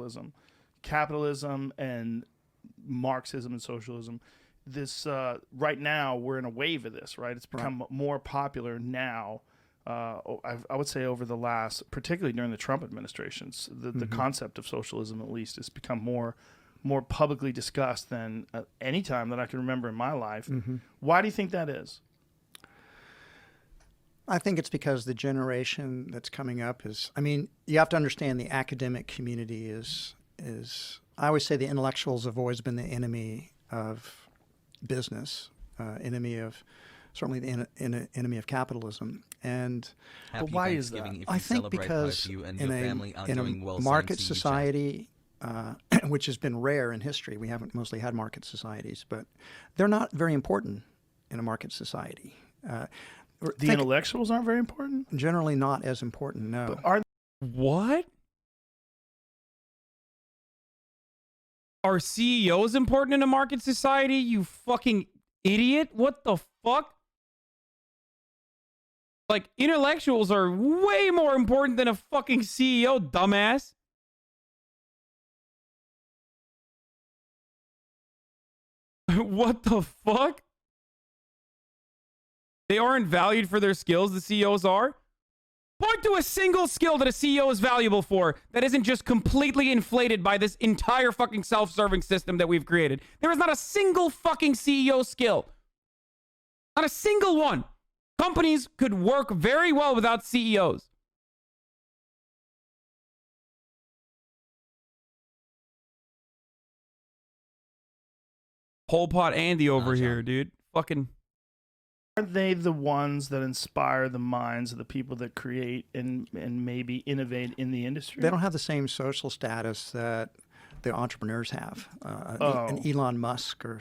capitalism. Capitalism and Marxism and socialism. This right now we're in a wave of this, right? It's become more popular now. I would say over the last, particularly during the Trump administrations, the concept of socialism at least has become more publicly discussed than any time that I can remember in my life. Why do you think that is? I think it's because the generation that's coming up is, I mean, you have to understand the academic community is I always say the intellectuals have always been the enemy of business, enemy of, certainly the enemy of capitalism. And but why is that? I think because in a market society, which has been rare in history, we haven't mostly had market societies, but they're not very important in a market society. The intellectuals aren't very important? Generally not as important, no. But are what? Are CEOs important in a market society, you fucking idiot? What the fuck? Like, intellectuals are way more important than a fucking CEO, dumbass. What the fuck? They aren't valued for their skills, the CEOs are? Point to a single skill that a CEO is valuable for that isn't just completely inflated by this entire fucking self-serving system that we've created. There is not a single fucking CEO skill. Not a single one. Companies could work very well without CEOs. Pol Pot Andy over here, dude. Fucking... Aren't they the ones that inspire the minds of the people that create and maybe innovate in the industry? They don't have the same social status that the entrepreneurs have. An Elon Musk or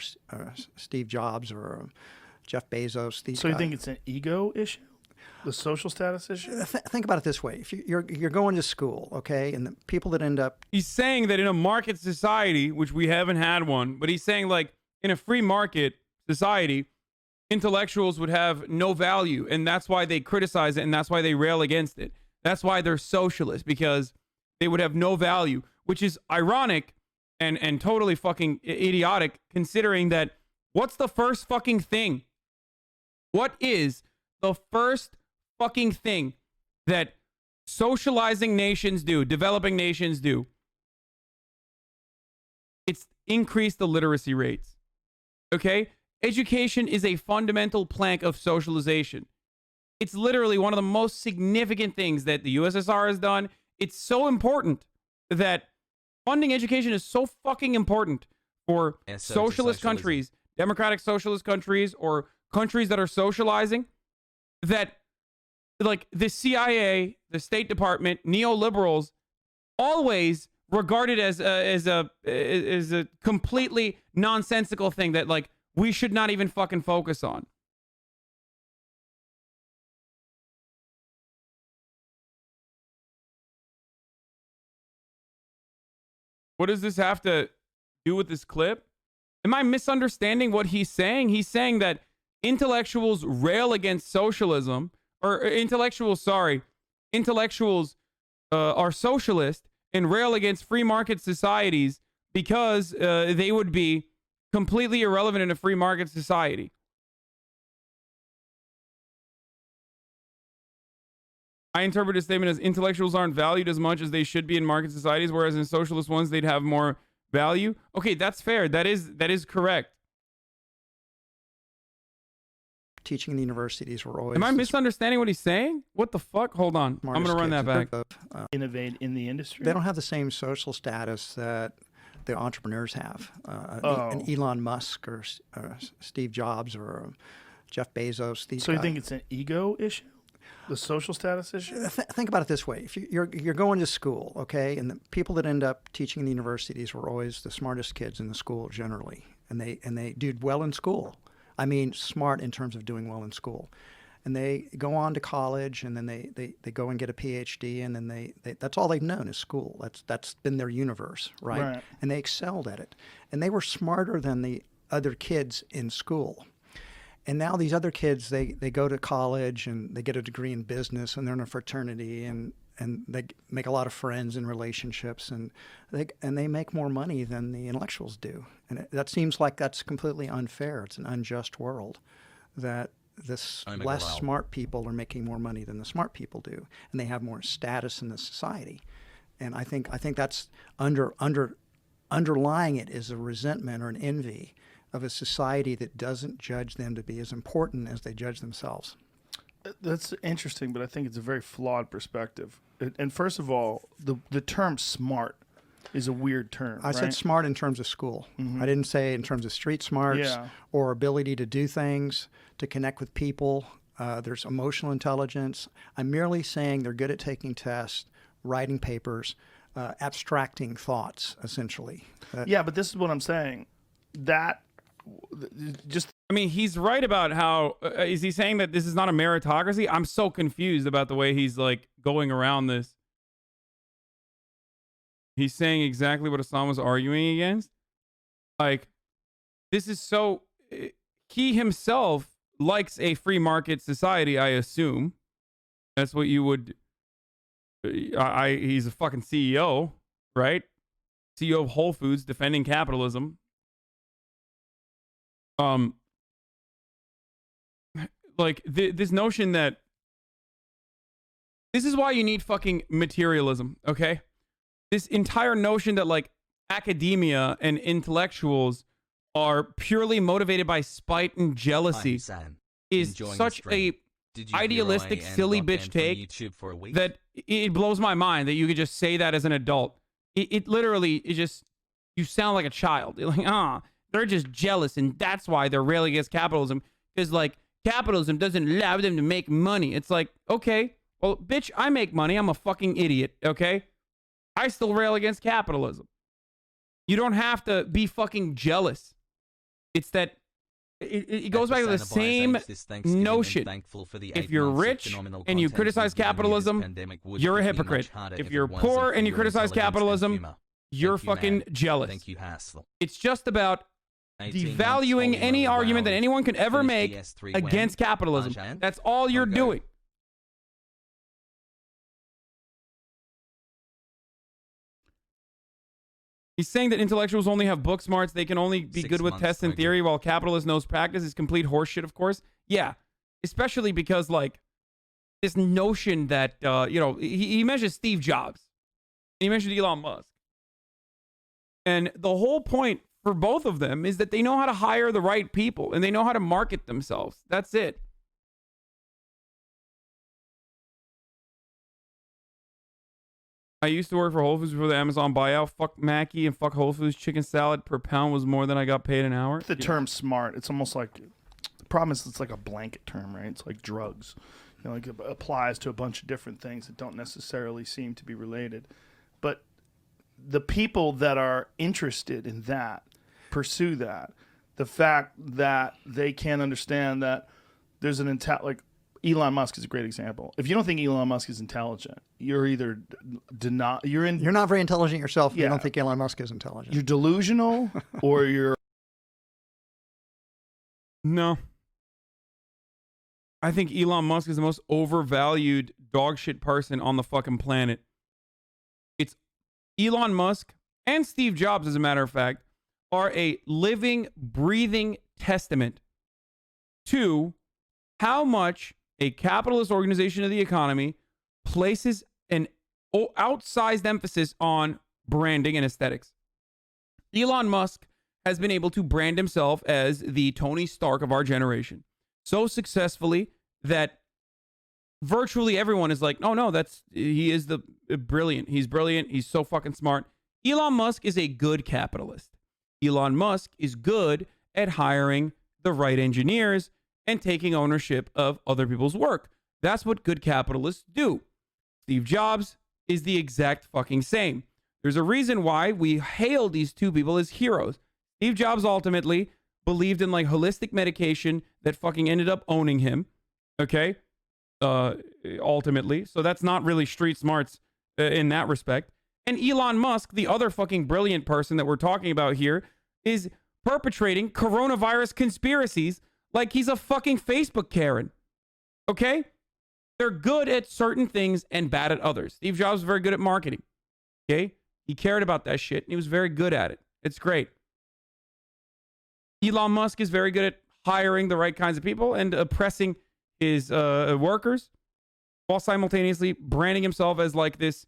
Steve Jobs or Jeff Bezos. So you think it's an ego issue? The social status issue? Think about it this way. If you're going to school, okay, and the people that end up... He's saying that in a market society, which we haven't had one, but he's saying like in a free market society, intellectuals would have no value, and that's why they criticize it, and that's why they rail against it. That's why they're socialists, because they would have no value, which is ironic and totally fucking idiotic, considering that what's the first fucking thing? What is the first fucking thing that socializing nations do, developing nations do? It's increase the literacy rates. Okay? Education is a fundamental plank of socialization. It's literally one of the most significant things that the USSR has done. It's so important that funding education is so fucking important for socialist countries, democratic socialist countries, or countries that are socializing, that like the CIA, the State Department, neoliberals always regard it as a completely nonsensical thing that like we should not even fucking focus on. What does this have to do with this clip? Am I misunderstanding what he's saying? He's saying that intellectuals rail against socialism, or intellectuals are socialist and rail against free market societies because they would be completely irrelevant in a free market society. I interpret his statement as intellectuals aren't valued as much as they should be in market societies, whereas in socialist ones they'd have more value. Okay, that's fair. That is correct. Teaching in the universities were always... Am I misunderstanding what he's saying? What the fuck? Hold on. I'm going to run that back. Innovate in the industry? They don't have the same social status that the entrepreneurs have. An Elon Musk or Steve Jobs or Jeff Bezos. So you think it's an ego issue? The social status issue? Think about it this way. If you're going to school, okay, and the people that end up teaching in the universities were always the smartest kids in the school generally, and they did well in school. I mean, smart in terms of doing well in school. And they go on to college, and then they go and get a PhD, and then that's all they've known is school. That's been their universe, right? And they excelled at it. And they were smarter than the other kids in school. And now these other kids, they go to college, and they get a degree in business, and they're in a fraternity, and they make a lot of friends and relationships, and they make more money than the intellectuals do. And that seems like that's completely unfair. It's an unjust world that this less smart people are making more money than the smart people do, and they have more status in the society. And I think that's underlying it is a resentment or an envy of a society that doesn't judge them to be as important as they judge themselves. That's interesting, but I think it's a very flawed perspective. And first of all, the term smart is a weird term. I said smart in terms of school. I didn't say in terms of street smarts or ability to do things, to connect with people. There's emotional intelligence. I'm merely saying they're good at taking tests, writing papers, abstracting thoughts, essentially. But this is what I'm saying. I mean, he's right about how is he saying that this is not a meritocracy? I'm so confused about the way he's like going around this. He's saying exactly what Hasan was arguing against. Like, this is so... He himself likes a free market society, I assume. That's what you would... He's a fucking CEO, right? CEO of Whole Foods, defending capitalism. Like, this notion that... This is why you need fucking materialism, okay? This entire notion that, like, academia and intellectuals are purely motivated by spite and jealousy is such a idealistic, silly bitch take that it blows my mind that you could just say that as an adult. It literally, you sound like a child. You're like, they're just jealous, and that's why they're railing against capitalism, because, like, capitalism doesn't allow them to make money. It's like, okay, well, bitch, I make money. I'm a fucking idiot, okay? I still rail against capitalism. You don't have to be fucking jealous. It's that it goes back to the same notion. If you're rich and you criticize capitalism, you're a hypocrite. If you're poor and you criticize capitalism, you're fucking jealous. It's just about devaluing any argument that anyone could ever make against capitalism. That's all you're doing. He's saying that intellectuals only have book smarts. They can only be good with tests and theory, while capitalists knows practice is complete horseshit, of course. Yeah, especially because, like, this notion that, he mentions Steve Jobs. And he mentioned Elon Musk. And the whole point for both of them is that they know how to hire the right people and they know how to market themselves. That's it. I used to work for Whole Foods before the Amazon buyout. Fuck Mackie and fuck Whole Foods. Chicken salad per pound was more than I got paid an hour. The term smart, it's almost like, the problem is it's like a blanket term, right? It's like drugs. Like it applies to a bunch of different things that don't necessarily seem to be related. But the people that are interested in that, pursue that. The fact that they can't understand that there's an like Elon Musk is a great example. If you don't think Elon Musk is intelligent, you're either you're not very intelligent yourself. You don't think Elon Musk is intelligent. You're delusional, or you're. No. I think Elon Musk is the most overvalued dogshit person on the fucking planet. It's Elon Musk and Steve Jobs, as a matter of fact, are a living, breathing testament to how much a capitalist organization of the economy places an outsized emphasis on branding and aesthetics. Elon Musk has been able to brand himself as the Tony Stark of our generation so successfully that virtually everyone is like, oh no, he is the brilliant. He's brilliant. He's so fucking smart. Elon Musk is a good capitalist. Elon Musk is good at hiring the right engineers and taking ownership of other people's work. That's what good capitalists do. Steve Jobs is the exact fucking same. There's a reason why we hail these two people as heroes. Steve Jobs ultimately believed in like holistic medication that fucking ended up owning him. Okay? Ultimately. So that's not really street smarts in that respect. And Elon Musk, the other fucking brilliant person that we're talking about here, is perpetrating coronavirus conspiracies like he's a fucking Facebook Karen. Okay? They're good at certain things and bad at others. Steve Jobs was very good at marketing. Okay? He cared about that shit and he was very good at it. It's great. Elon Musk is very good at hiring the right kinds of people and oppressing his workers while simultaneously branding himself as like this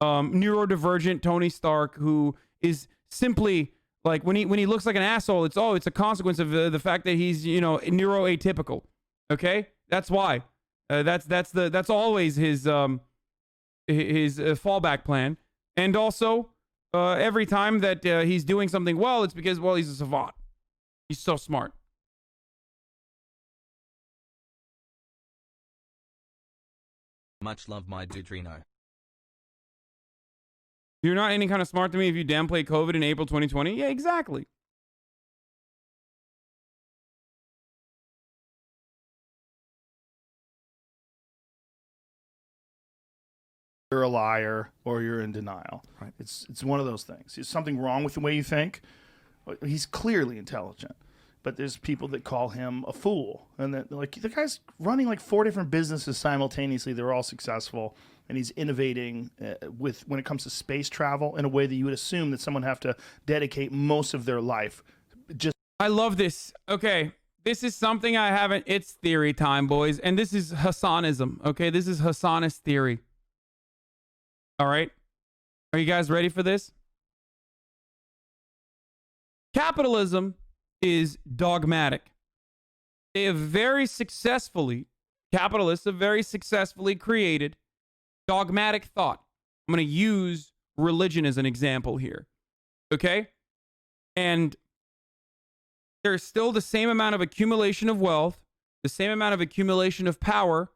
neurodivergent Tony Stark who is simply like when he looks like an asshole, it's a consequence of the fact that he's, you know, neuroatypical. Okay? That's why. That's always his fallback plan. And also, every time that he's doing something well, it's because, well, he's a savant. He's so smart. Much love, my Dudrino. You're not any kind of smart to me if you downplay COVID in April 2020? Yeah, exactly. You're a liar or you're in denial. Right. It's one of those things. Is something wrong with the way you think? He's clearly intelligent, but there's people that call him a fool, and that like the guy's running like 4 different businesses simultaneously. They're all successful, and he's innovating with when it comes to space travel in a way that you would assume that someone have to dedicate most of their life. Just I love this. Okay. This is something I haven't. It's theory time, boys. And this is Hasanism. Okay. This is Hasanist theory. All right. Are you guys ready for this? Capitalism is dogmatic. They have very successfully, capitalists have very successfully created dogmatic thought. I'm going to use religion as an example here. Okay? And there's still the same amount of accumulation of wealth, the same amount of accumulation of power,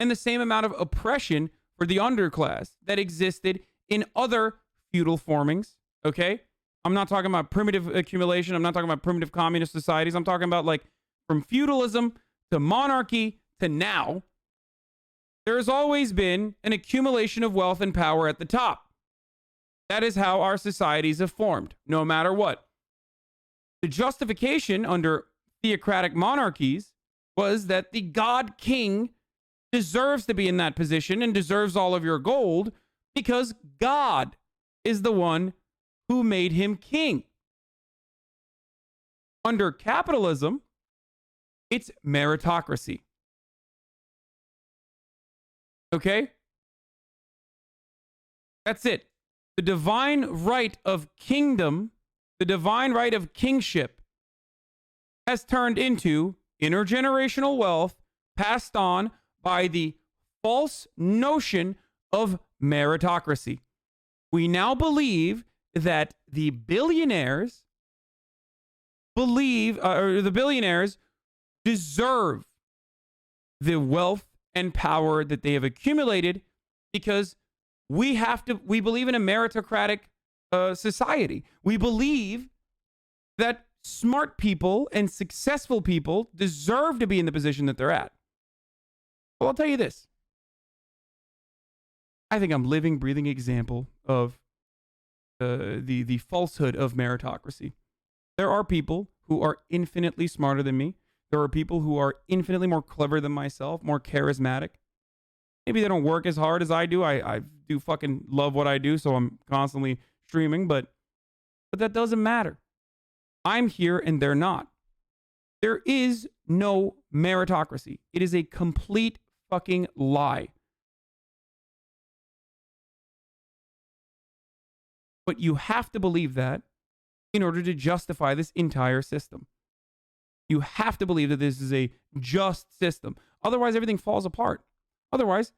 and the same amount of oppression for the underclass that existed in other feudal formings. Okay? I'm not talking about primitive accumulation. I'm not talking about primitive communist societies. I'm talking about like from feudalism to monarchy to now. There has always been an accumulation of wealth and power at the top. That is how our societies have formed, no matter what. The justification under theocratic monarchies was that the god king deserves to be in that position and deserves all of your gold because God is the one who made him king. Under capitalism, it's meritocracy. Okay? That's it. The divine right of kingdom, the divine right of kingship, has turned into intergenerational wealth passed on by the false notion of meritocracy. We now believe that the billionaires deserve the wealth and power that they have accumulated because we believe in a meritocratic society. We believe that smart people and successful people deserve to be in the position that they're at. Well, I'll tell you this. I think I'm a living, breathing example of the falsehood of meritocracy. There are people who are infinitely smarter than me. There are people who are infinitely more clever than myself, more charismatic. Maybe they don't work as hard as I do. I do fucking love what I do, so I'm constantly streaming, but that doesn't matter. I'm here and they're not. There is no meritocracy. It is a complete fucking lie. But you have to believe that in order to justify this entire system. You have to believe that this is a just system. Otherwise, everything falls apart. Otherwise,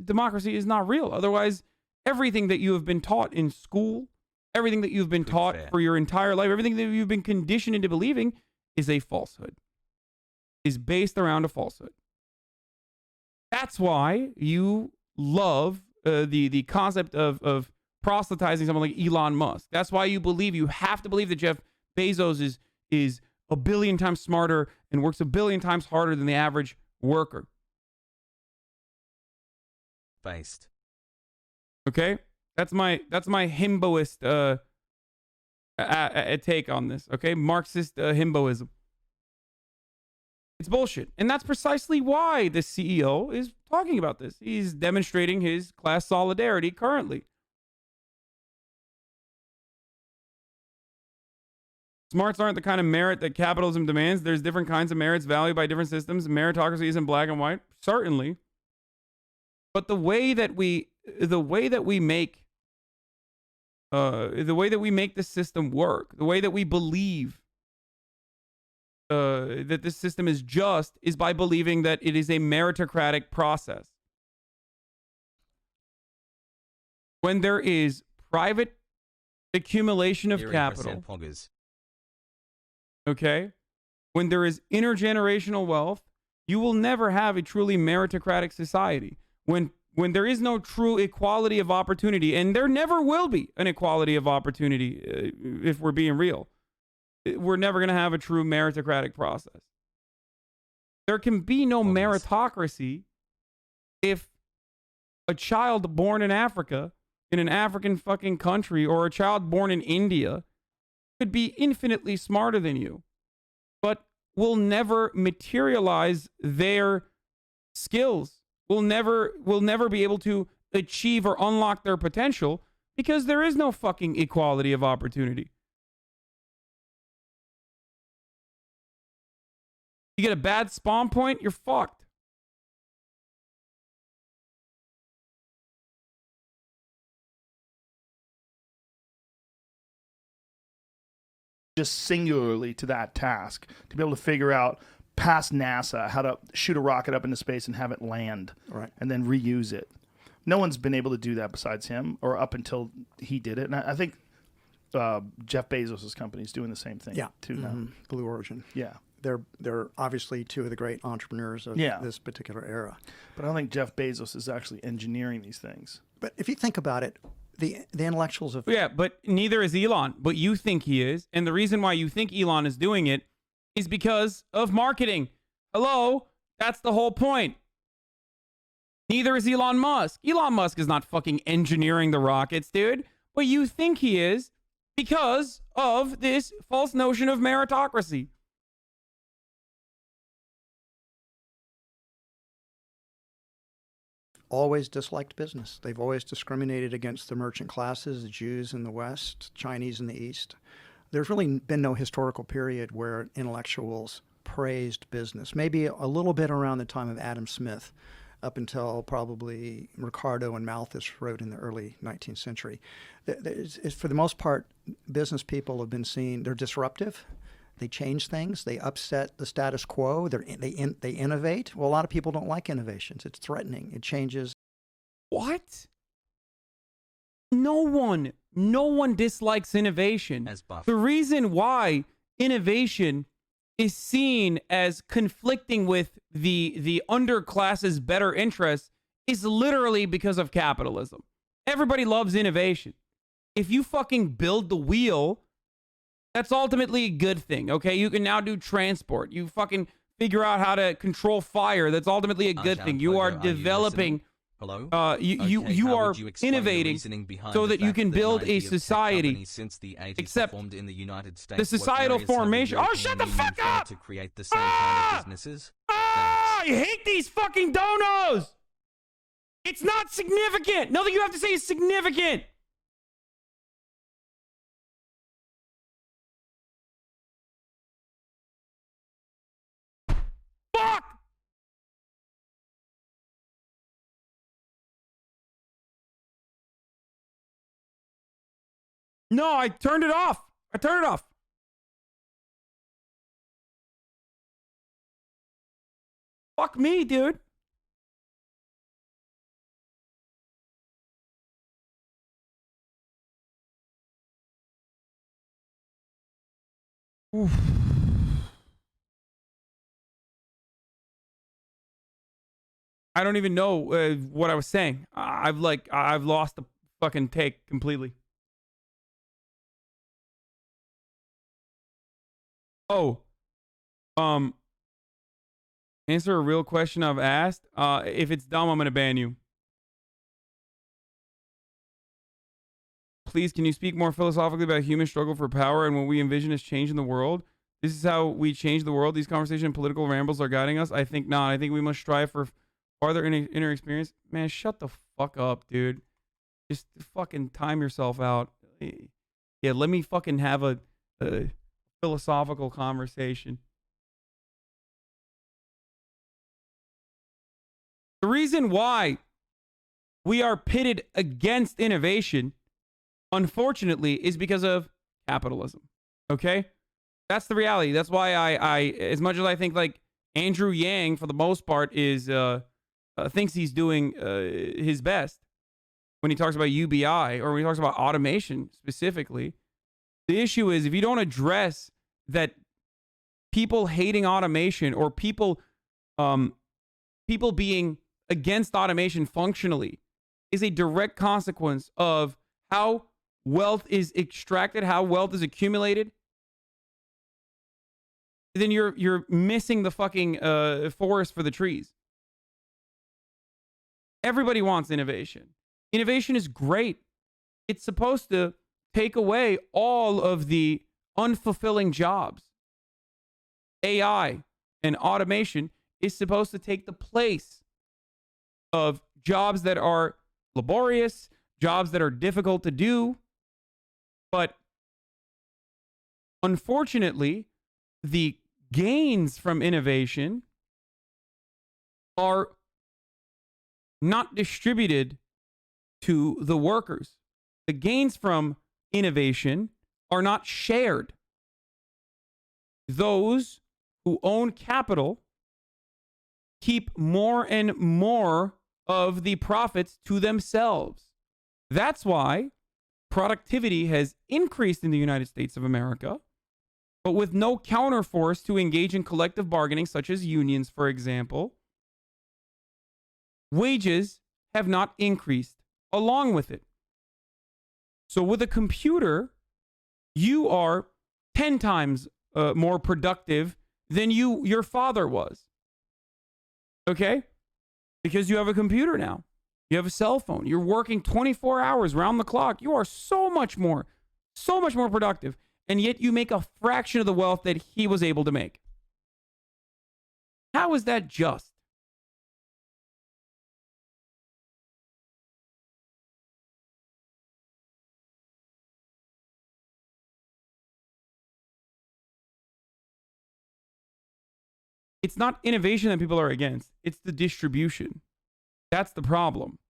democracy is not real. Otherwise, everything that you have been taught in school, everything that you've been taught for your entire life, everything that you've been conditioned into believing is a falsehood, is based around a falsehood. That's why you love the concept of proselytizing someone like Elon Musk. That's why you have to believe that Jeff Bezos is a billion times smarter and works a billion times harder than the average worker. Based. Okay? That's my himboist take on this. Okay? Marxist himboism. It's bullshit. And that's precisely why the CEO is talking about this. He's demonstrating his class solidarity currently. Smarts aren't the kind of merit that capitalism demands. There's different kinds of merits valued by different systems. Meritocracy isn't black and white, certainly. But the way that we make this system work, the way that we believe that this system is just, is by believing that it is a meritocratic process. When there is private accumulation of capital, okay, when there is intergenerational wealth, you will never have a truly meritocratic society. When there is no true equality of opportunity, and there never will be an equality of opportunity, if we're being real, we're never going to have a true meritocratic process. There can be no meritocracy if a child born in Africa, in an African fucking country, or a child born in India could be infinitely smarter than you, but will never materialize their skills, will never be able to achieve or unlock their potential, because there is no fucking equality of opportunity. You get a bad spawn point, you're fucked. Just singularly to that task, to be able to figure out past NASA how to shoot a rocket up into space and have it land, Right. and then reuse it. No one's been able to do that besides him, or up until he did it. And I think Jeff Bezos' company is doing the same thing too now. Blue Origin. Yeah. They're obviously two of the great entrepreneurs of this particular era. But I don't think Jeff Bezos is actually engineering these things. But if you think about it, the intellectuals of... Yeah, but neither is Elon. But you think he is. And the reason why you think Elon is doing it is because of marketing. Hello? That's the whole point. Neither is Elon Musk. Elon Musk is not fucking engineering the rockets, dude. But you think he is because of this false notion of meritocracy. always disliked business. They've always discriminated against the merchant classes, the Jews in the West, Chinese in the East. There's really been no historical period where intellectuals praised business. Maybe a little bit around the time of Adam Smith, up until probably Ricardo and Malthus wrote in the early 19th century. For the most part, business people have been seen, they're disruptive. They change things. They upset the status quo. They innovate. Well, a lot of people don't like innovations. It's threatening. It changes. What? No one dislikes innovation. As buff. The reason why innovation is seen as conflicting with the underclass's better interests is literally because of capitalism. Everybody loves innovation. If you fucking build the wheel, that's ultimately a good thing, okay? You can now do transport. You fucking figure out how to control fire. That's ultimately a good thing. You are developing. Hello? You are innovating so that you can build a society. Except in the United States, the societal formation. Oh, shut the fuck up! To create the same kind of businesses. I hate these fucking donos. It's not significant. Nothing you have to say is significant. Fuck! No, I turned it off. Fuck me, dude. Oof. I don't even know what I was saying. I've lost the fucking take completely. Oh, answer a real question I've asked. If it's dumb, I'm gonna ban you. Please, can you speak more philosophically about human struggle for power and what we envision as change in the world? This is how we change the world. These conversations and political rambles are guiding us. I think not. I think we must strive for farther inner experience. Man, shut the fuck up, dude. Just fucking time yourself out. Yeah, let me fucking have a philosophical conversation. The reason why we are pitted against innovation, unfortunately, is because of capitalism. Okay? That's the reality. That's why I as much as I think like Andrew Yang, for the most part, is thinks he's doing his best when he talks about UBI or when he talks about automation specifically. The issue is if you don't address that people hating automation or people being against automation functionally is a direct consequence of how wealth is extracted, how wealth is accumulated, then you're missing the fucking forest for the trees. Everybody wants innovation. Innovation is great. It's supposed to take away all of the unfulfilling jobs. AI and automation is supposed to take the place of jobs that are laborious, jobs that are difficult to do. But unfortunately, the gains from innovation are not distributed to the workers. The gains from innovation are not shared. Those who own capital keep more and more of the profits to themselves. That's why productivity has increased in the United States of America, but with no counterforce to engage in collective bargaining, such as unions, for example. Wages have not increased along with it. So with a computer, you are 10 times more productive than your father was. Okay? Because you have a computer now. You have a cell phone. You're working 24 hours round the clock. You are so much more productive. And yet you make a fraction of the wealth that he was able to make. How is that just? It's not innovation that people are against. It's the distribution. That's the problem.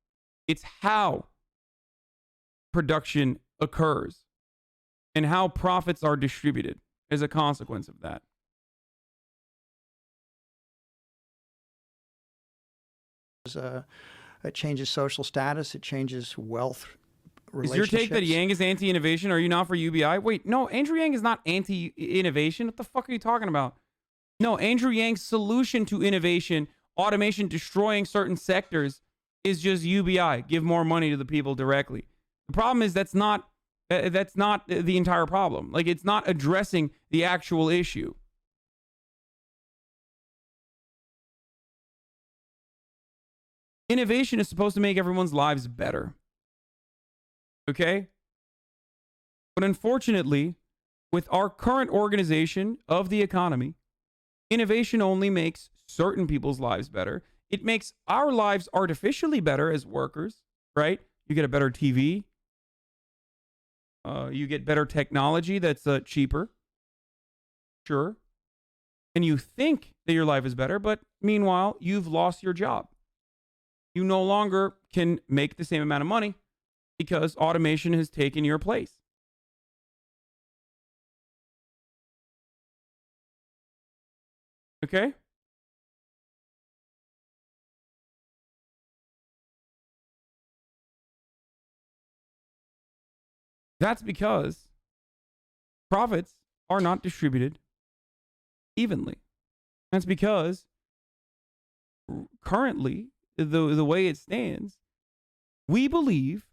It's how production occurs and how profits are distributed as a consequence of that. It changes social status. It changes wealth relationships. Is your take that Yang is anti-innovation? Are you not for UBI? Wait, no, Andrew Yang is not anti-innovation. What the fuck are you talking about? No, Andrew Yang's solution to innovation, automation destroying certain sectors, is just UBI. Give more money to the people directly. The problem is that's not the entire problem. Like, it's not addressing the actual issue. Innovation is supposed to make everyone's lives better. Okay? But unfortunately, with our current organization of the economy, innovation only makes certain people's lives better. It makes our lives artificially better as workers, right? You get a better TV. You get better technology that's cheaper. Sure. And you think that your life is better, but meanwhile, you've lost your job. You no longer can make the same amount of money because automation has taken your place. Okay? That's because profits are not distributed evenly. That's because currently, the way it stands, we believe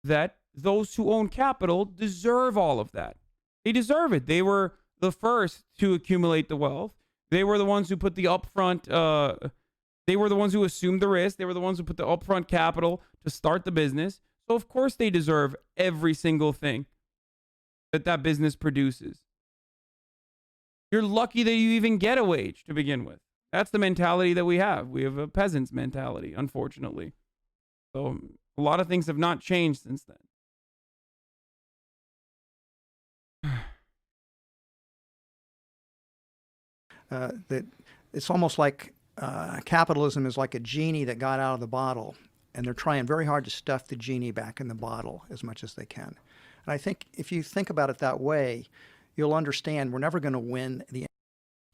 that those who own capital deserve all of that. They deserve it. They were the first to accumulate the wealth. They were the ones who put the upfront, they were the ones who assumed the risk. They were the ones who put the upfront capital to start the business. So of course they deserve every single thing that business produces. You're lucky that you even get a wage to begin with. That's the mentality that we have. We have a peasant's mentality, unfortunately. So a lot of things have not changed since then. That it's almost like capitalism is like a genie that got out of the bottle, and they're trying very hard to stuff the genie back in the bottle as much as they can. And I think if you think about it that way, you'll understand we're never going to win the.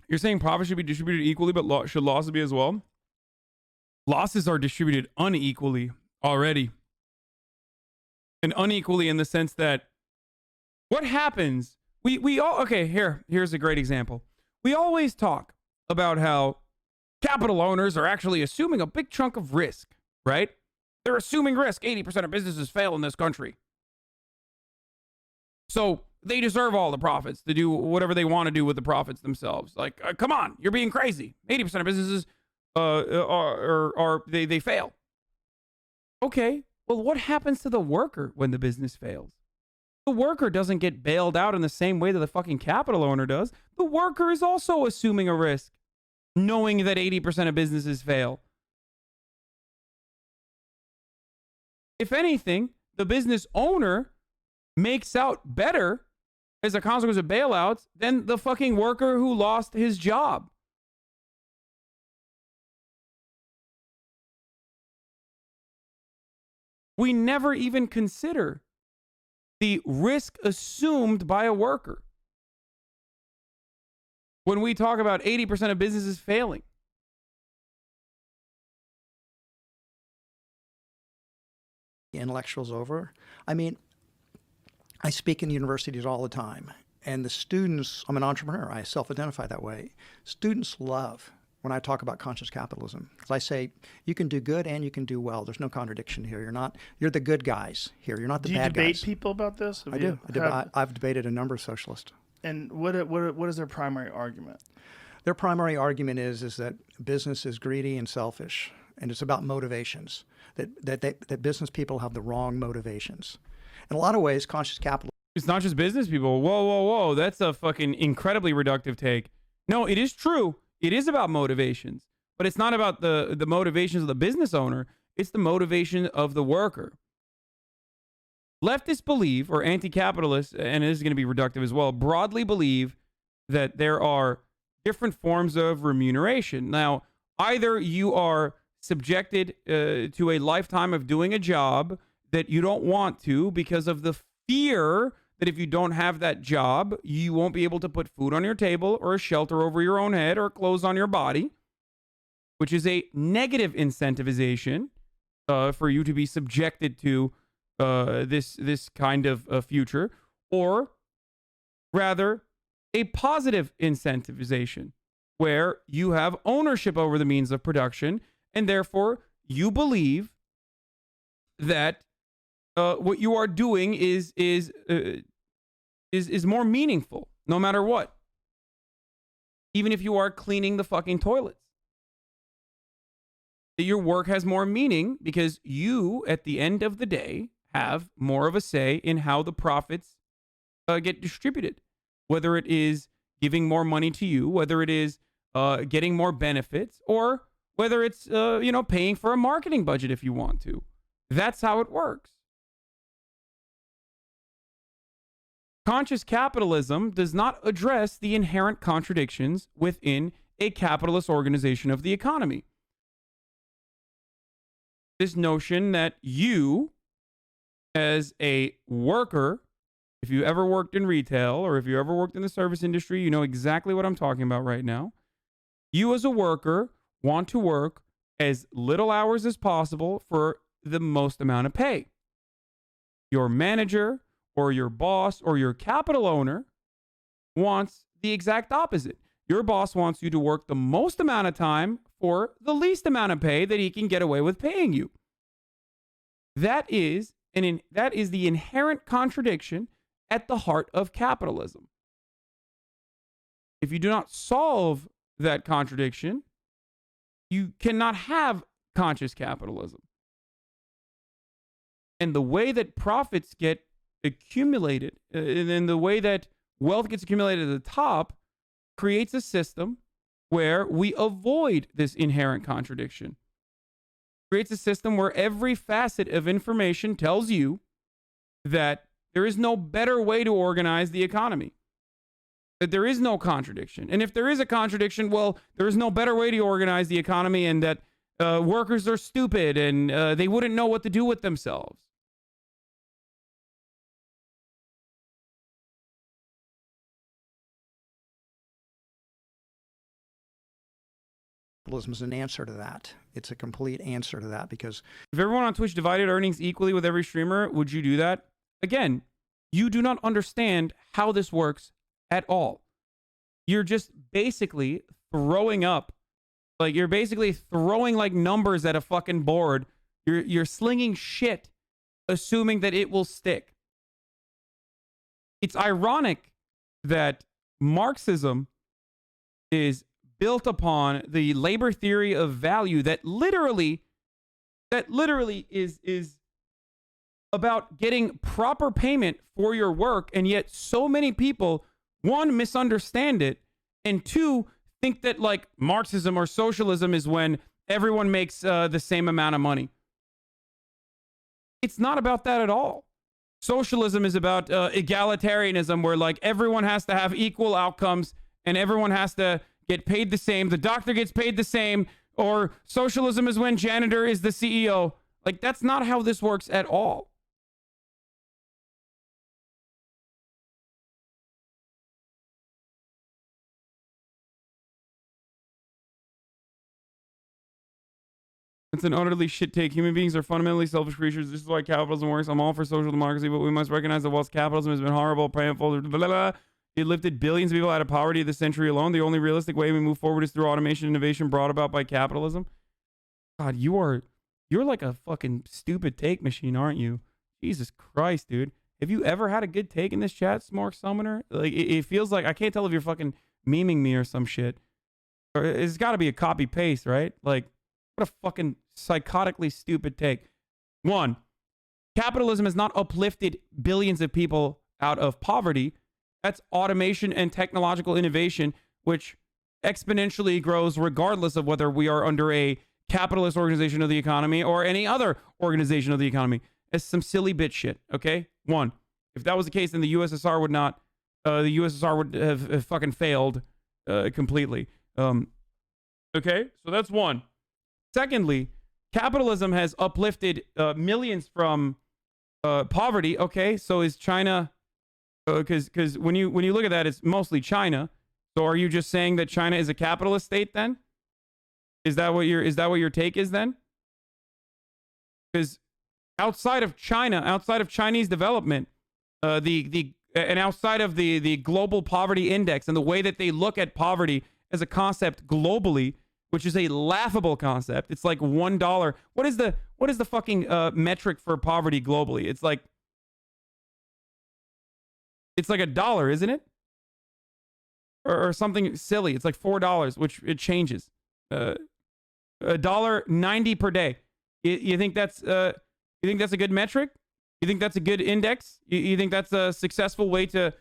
You're saying profits should be distributed equally, but should losses be as well? Losses are distributed unequally already. And unequally in the sense that what happens, we all, okay, here's a great example. We always talk about how capital owners are actually assuming a big chunk of risk, right? They're assuming risk. 80% of businesses fail in this country. So they deserve all the profits to do whatever they want to do with the profits themselves. Like, come on, you're being crazy. 80% of businesses they fail. Okay, well, what happens to the worker when the business fails? The worker doesn't get bailed out in the same way that the fucking capital owner does. The worker is also assuming a risk, knowing that 80% of businesses fail. If anything, the business owner makes out better as a consequence of bailouts than the fucking worker who lost his job. We never even consider the risk assumed by a worker when we talk about 80% of businesses failing. Intellectuals over. I mean, I speak in universities all the time, and the students, I'm an entrepreneur, I self-identify that way. Students love when I talk about conscious capitalism, because I say you can do good and you can do well. There's no contradiction here. You're the good guys here. You're not the bad guys. Do you debate people about this? I do. I've debated a number of socialists. And what is their primary argument? Their primary argument is that business is greedy and selfish, and it's about motivations, that business people have the wrong motivations. In a lot of ways, conscious capitalism. It's not just business people. Whoa. That's a fucking incredibly reductive take. No, it is true. It is about motivations, but it's not about the motivations of the business owner. It's the motivation of the worker. Leftists believe, or anti-capitalists, and it is going to be reductive as well, broadly believe that there are different forms of remuneration. Now, either you are subjected to a lifetime of doing a job that you don't want to because of the fear that if you don't have that job, you won't be able to put food on your table or a shelter over your own head or clothes on your body, which is a negative incentivization for you to be subjected to this kind of future, or rather a positive incentivization where you have ownership over the means of production, and therefore you believe that what you are doing is more meaningful, no matter what. Even if you are cleaning the fucking toilets, that your work has more meaning because you, at the end of the day, have more of a say in how the profits get distributed. Whether it is giving more money to you, whether it is getting more benefits, or whether it's paying for a marketing budget if you want to. That's how it works. Conscious capitalism does not address the inherent contradictions within a capitalist organization of the economy. This notion that you, as a worker, if you ever worked in retail or if you ever worked in the service industry, you know exactly what I'm talking about right now. You as a worker want to work as little hours as possible for the most amount of pay. Your manager or your boss or your capital owner wants the exact opposite. Your boss wants you to work the most amount of time for the least amount of pay that he can get away with paying you. That is the inherent contradiction at the heart of capitalism. If you do not solve that contradiction, you cannot have conscious capitalism. And the way that profits get accumulated, and then the way that wealth gets accumulated at the top, creates a system where we avoid this inherent contradiction. Creates a system where every facet of information tells you that there is no better way to organize the economy. That there is no contradiction. And if there is a contradiction, well, there is no better way to organize the economy, and that workers are stupid and they wouldn't know what to do with themselves. Capitalism is an answer to that. It's a complete answer to that, because if everyone on Twitch divided earnings equally with every streamer, would you do that? Again, you do not understand how this works at all. You're just basically throwing up, like you're basically throwing like numbers at a fucking board. You're slinging shit, assuming that it will stick. It's ironic that Marxism is built upon the labor theory of value that literally is about getting proper payment for your work, and yet so many people, one, misunderstand it, and two, think that like Marxism or socialism is when everyone makes the same amount of money. It's not about that at all. Socialism is about egalitarianism, where like everyone has to have equal outcomes and everyone has to get paid the same. The doctor gets paid the same. Or socialism is when janitor is the CEO. Like, that's not how this works at all. It's an utterly shit take. Human beings are fundamentally selfish creatures. This is why capitalism works. I'm all for social democracy, but we must recognize that whilst capitalism has been horrible, painful, blah, blah, blah, it lifted billions of people out of poverty this century alone. The only realistic way we move forward is through automation and innovation brought about by capitalism. God, you're like a fucking stupid take machine, aren't you? Jesus Christ, dude. Have you ever had a good take in this chat, Smork Summoner? Like, it feels like, I can't tell if you're fucking memeing me or some shit. Or it's got to be a copy paste, right? Like, what a fucking psychotically stupid take. One, capitalism has not uplifted billions of people out of poverty. That's automation and technological innovation, which exponentially grows regardless of whether we are under a capitalist organization of the economy or any other organization of the economy. It's some silly bitch shit, okay? One, if that was the case, then the USSR would not, the USSR would have fucking failed completely. Okay, so that's one. Secondly, capitalism has uplifted millions from poverty. Okay, so is China? Because when you look at that, it's mostly China. So are you just saying that China is a capitalist state then? Is that what your take is then? Because outside of China, outside of Chinese development, and outside of the global poverty index and the way that they look at poverty as a concept globally, which is a laughable concept. It's like $1. What is the fucking metric for poverty globally? It's like $1, isn't it? Or something silly. It's like $4, which it changes. $1.90 per day. You think that's a good metric? You think that's a good index? You think that's a successful way to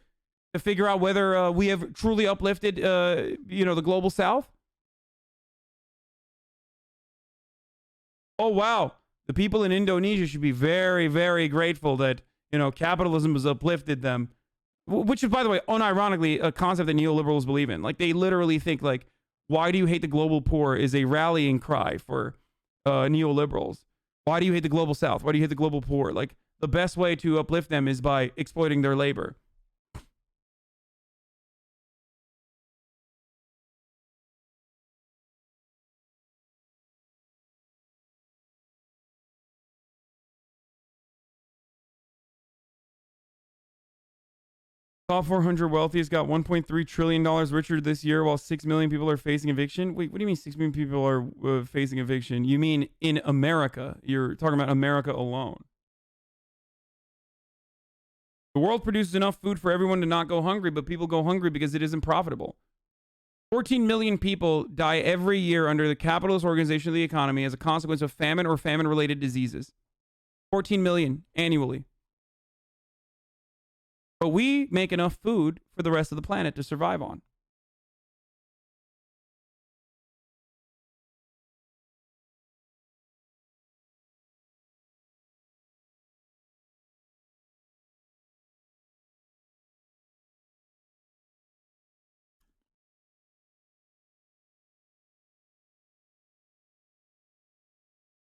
figure out whether we have truly uplifted the global south? Oh wow, the people in Indonesia should be very, very grateful that capitalism has uplifted them. Which is, by the way, unironically, a concept that neoliberals believe in. Like, they literally think, like, why do you hate the global poor is a rallying cry for neoliberals. Why do you hate the global south? Why do you hate the global poor? Like, the best way to uplift them is by exploiting their labor. Top 400 wealthiest got $1.3 trillion richer this year, while 6 million people are facing eviction. Wait, what do you mean 6 million people are facing eviction? You mean in America? You're talking about America alone. The world produces enough food for everyone to not go hungry, but people go hungry because it isn't profitable. 14 million people die every year under the capitalist organization of the economy as a consequence of famine or famine-related diseases. 14 million annually. But we make enough food for the rest of the planet to survive on.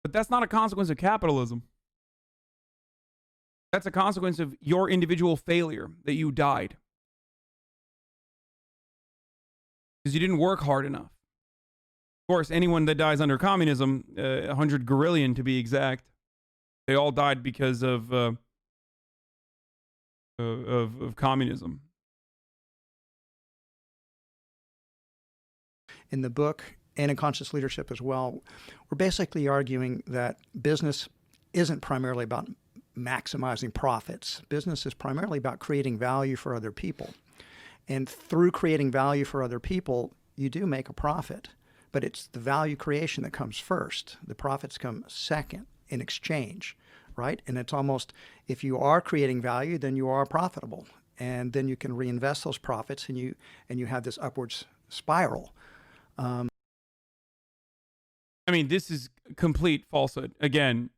But that's not a consequence of capitalism. That's a consequence of your individual failure, that you died. Because you didn't work hard enough. Of course, anyone that dies under communism, 100 gorillion to be exact, they all died because of communism. In the book and in Conscious Leadership as well, we're basically arguing that business isn't primarily about maximizing profits. Business is primarily about creating value for other people. And through creating value for other people, you do make a profit. But it's the value creation that comes first. The profits come second in exchange, right? And it's almost, if you are creating value, then you are profitable. And then you can reinvest those profits, and you have this upwards spiral. I mean, this is complete falsehood. Again,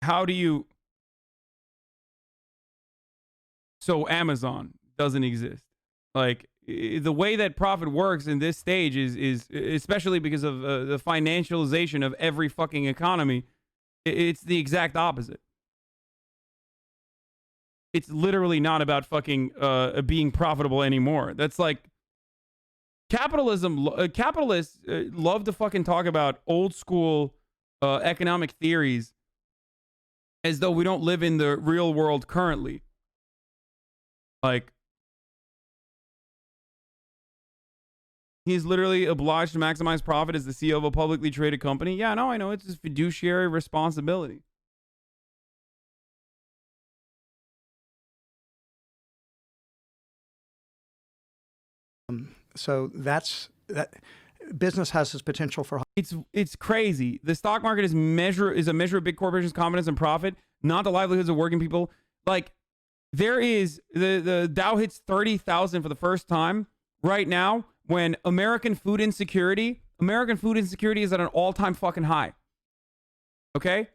how do you... So Amazon doesn't exist. Like, the way that profit works in this stage is especially because of the financialization of every fucking economy, it's the exact opposite. It's literally not about fucking being profitable anymore. That's like capitalism. Capitalists love to fucking talk about old school economic theories as though we don't live in the real world currently. Like, he's literally obliged to maximize profit as the CEO of a publicly traded company. Yeah, no, I know. It's his fiduciary responsibility. So that business has this potential for... It's crazy. The stock market is a measure of big corporations' confidence and profit, not the livelihoods of working people. Like, there is the Dow hits 30,000 for the first time right now, when American food insecurity is at an all-time fucking high. Okay?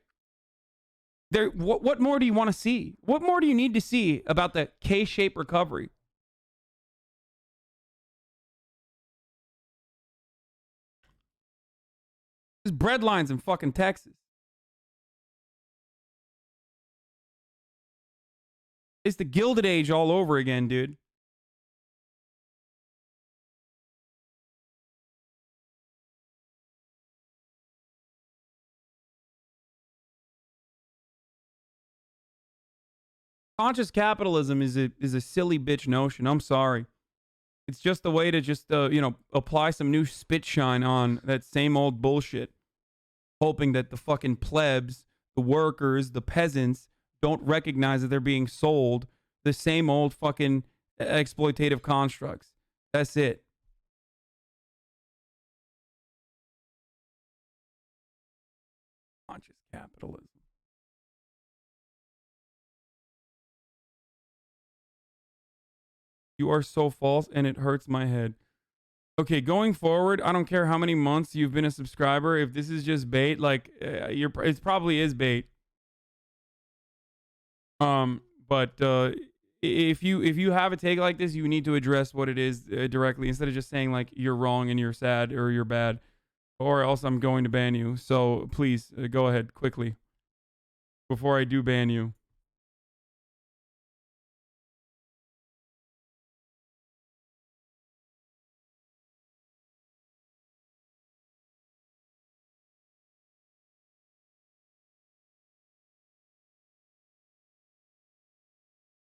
What more do you want to see? What more do you need to see about the K-shaped recovery? There's bread lines in fucking Texas. It's the Gilded Age all over again, dude. Conscious capitalism is a silly bitch notion. I'm sorry. It's just a way to just apply some new spit shine on that same old bullshit, hoping that the fucking plebs, the workers, the peasants don't recognize that they're being sold the same old fucking exploitative constructs. That's it. Conscious capitalism. You are so false, and it hurts my head. Okay, going forward, I don't care how many months you've been a subscriber. If this is just bait, like it probably is bait. But if you have a take like this, you need to address what it is directly, instead of just saying like you're wrong and you're sad or you're bad, or else I'm going to ban you. So please go ahead quickly before I do ban you.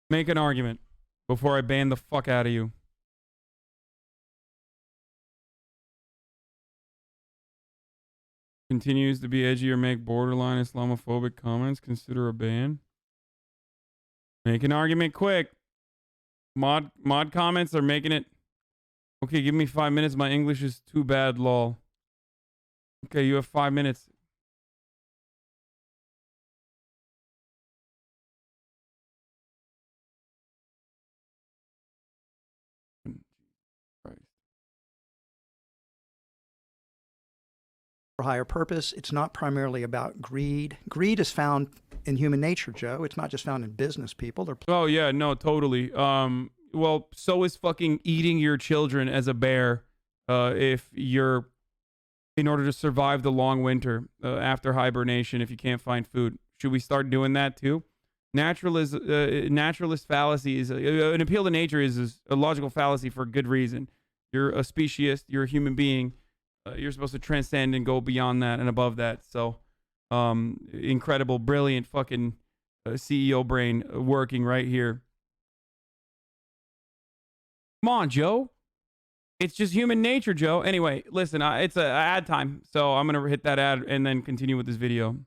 Make an argument before I ban the fuck out of you. Continues to be edgy or make borderline Islamophobic comments, consider a ban. Make an argument quick. Mod comments are making it. Okay, give me 5 minutes. My English is too bad, lol. Okay, you have 5 minutes. For higher purpose. It's not primarily about greed. Greed is found in human nature, Joe. It's not just found in business people. Oh yeah, no, totally. Well, so is fucking eating your children as a bear. If you're in order to survive the long winter after hibernation if you can't find food. Should we start doing that too? Naturalist fallacy is an appeal to nature is a logical fallacy for good reason. You're a speciesist. You're a human being. You're supposed to transcend and go beyond that and above that. So, incredible, brilliant fucking CEO brain working right here. Come on, Joe. It's just human nature, Joe. Anyway, listen, it's ad time, so I'm going to hit that ad and then continue with this video.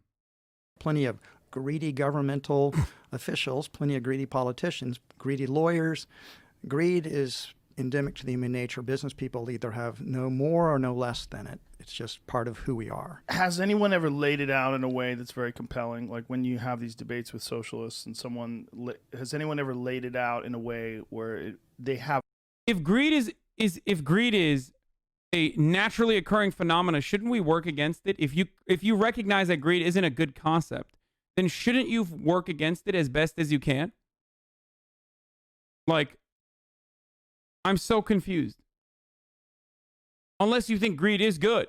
Plenty of greedy governmental officials, plenty of greedy politicians, greedy lawyers. Greed is endemic to the human nature. Business people either have no more or no less than it. It's just part of who we are. Has anyone ever laid it out in a way that's very compelling? Like when you have these debates with socialists and has anyone ever laid it out in a way where they have... If greed is a naturally occurring phenomena, shouldn't we work against it? If you recognize that greed isn't a good concept, then shouldn't you work against it as best as you can? Like, I'm so confused. Unless you think greed is good.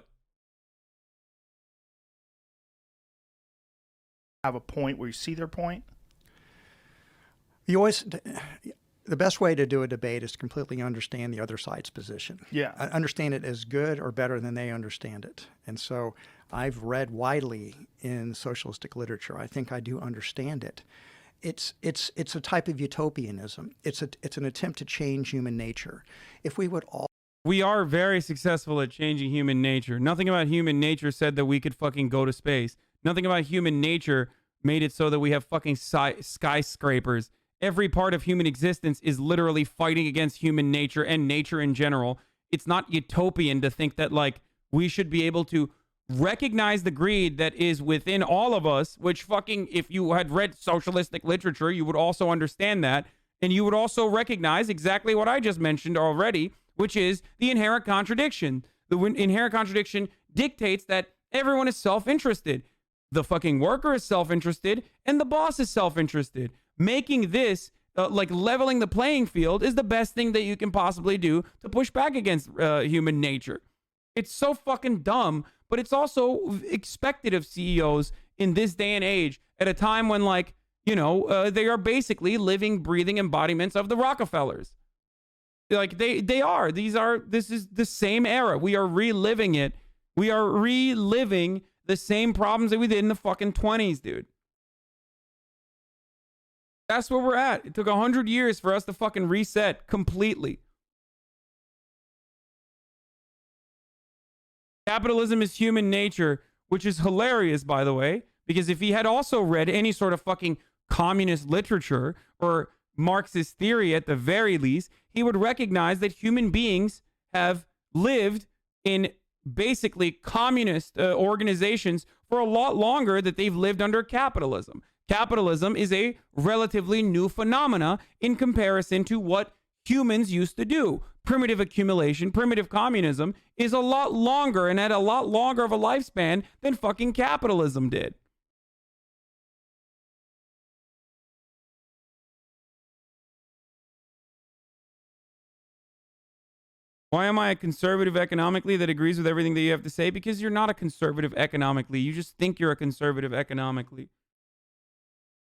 Have a point where you see their point? The best way to do a debate is to completely understand the other side's position. Yeah. Understand it as good or better than they understand it. And so I've read widely in socialistic literature. I think I do understand it. It's a type of utopianism. It's an attempt to change human nature. If we would all... We are very successful at changing human nature. Nothing about human nature said that we could fucking go to space. Nothing about human nature made it so that we have fucking skyscrapers. Every part of human existence is literally fighting against human nature and nature in general. It's not utopian to think that, like, we should be able to recognize the greed that is within all of us, which fucking, if you had read socialistic literature, you would also understand that. And you would also recognize exactly what I just mentioned already, which is the inherent contradiction. The inherent contradiction dictates that everyone is self-interested. The fucking worker is self-interested and the boss is self-interested. Making this, like leveling the playing field, is the best thing that you can possibly do to push back against human nature. It's so fucking dumb, but it's also expected of CEOs in this day and age at a time when, like, you know, they are basically living, breathing embodiments of the Rockefellers. Like, they are. This is the same era. We are reliving it. We are reliving the same problems that we did in the fucking 20s, dude. That's where we're at. It took 100 years for us to fucking reset completely. Capitalism is human nature, which is hilarious, by the way, because if he had also read any sort of fucking communist literature or Marxist theory at the very least, he would recognize that human beings have lived in basically communist organizations for a lot longer than they've lived under capitalism. Capitalism is a relatively new phenomena in comparison to what humans used to do. Primitive accumulation, primitive communism is a lot longer and had a lot longer of a lifespan than fucking capitalism did. Why am I a conservative economically that agrees with everything that you have to say? Because you're not a conservative economically. You just think you're a conservative economically.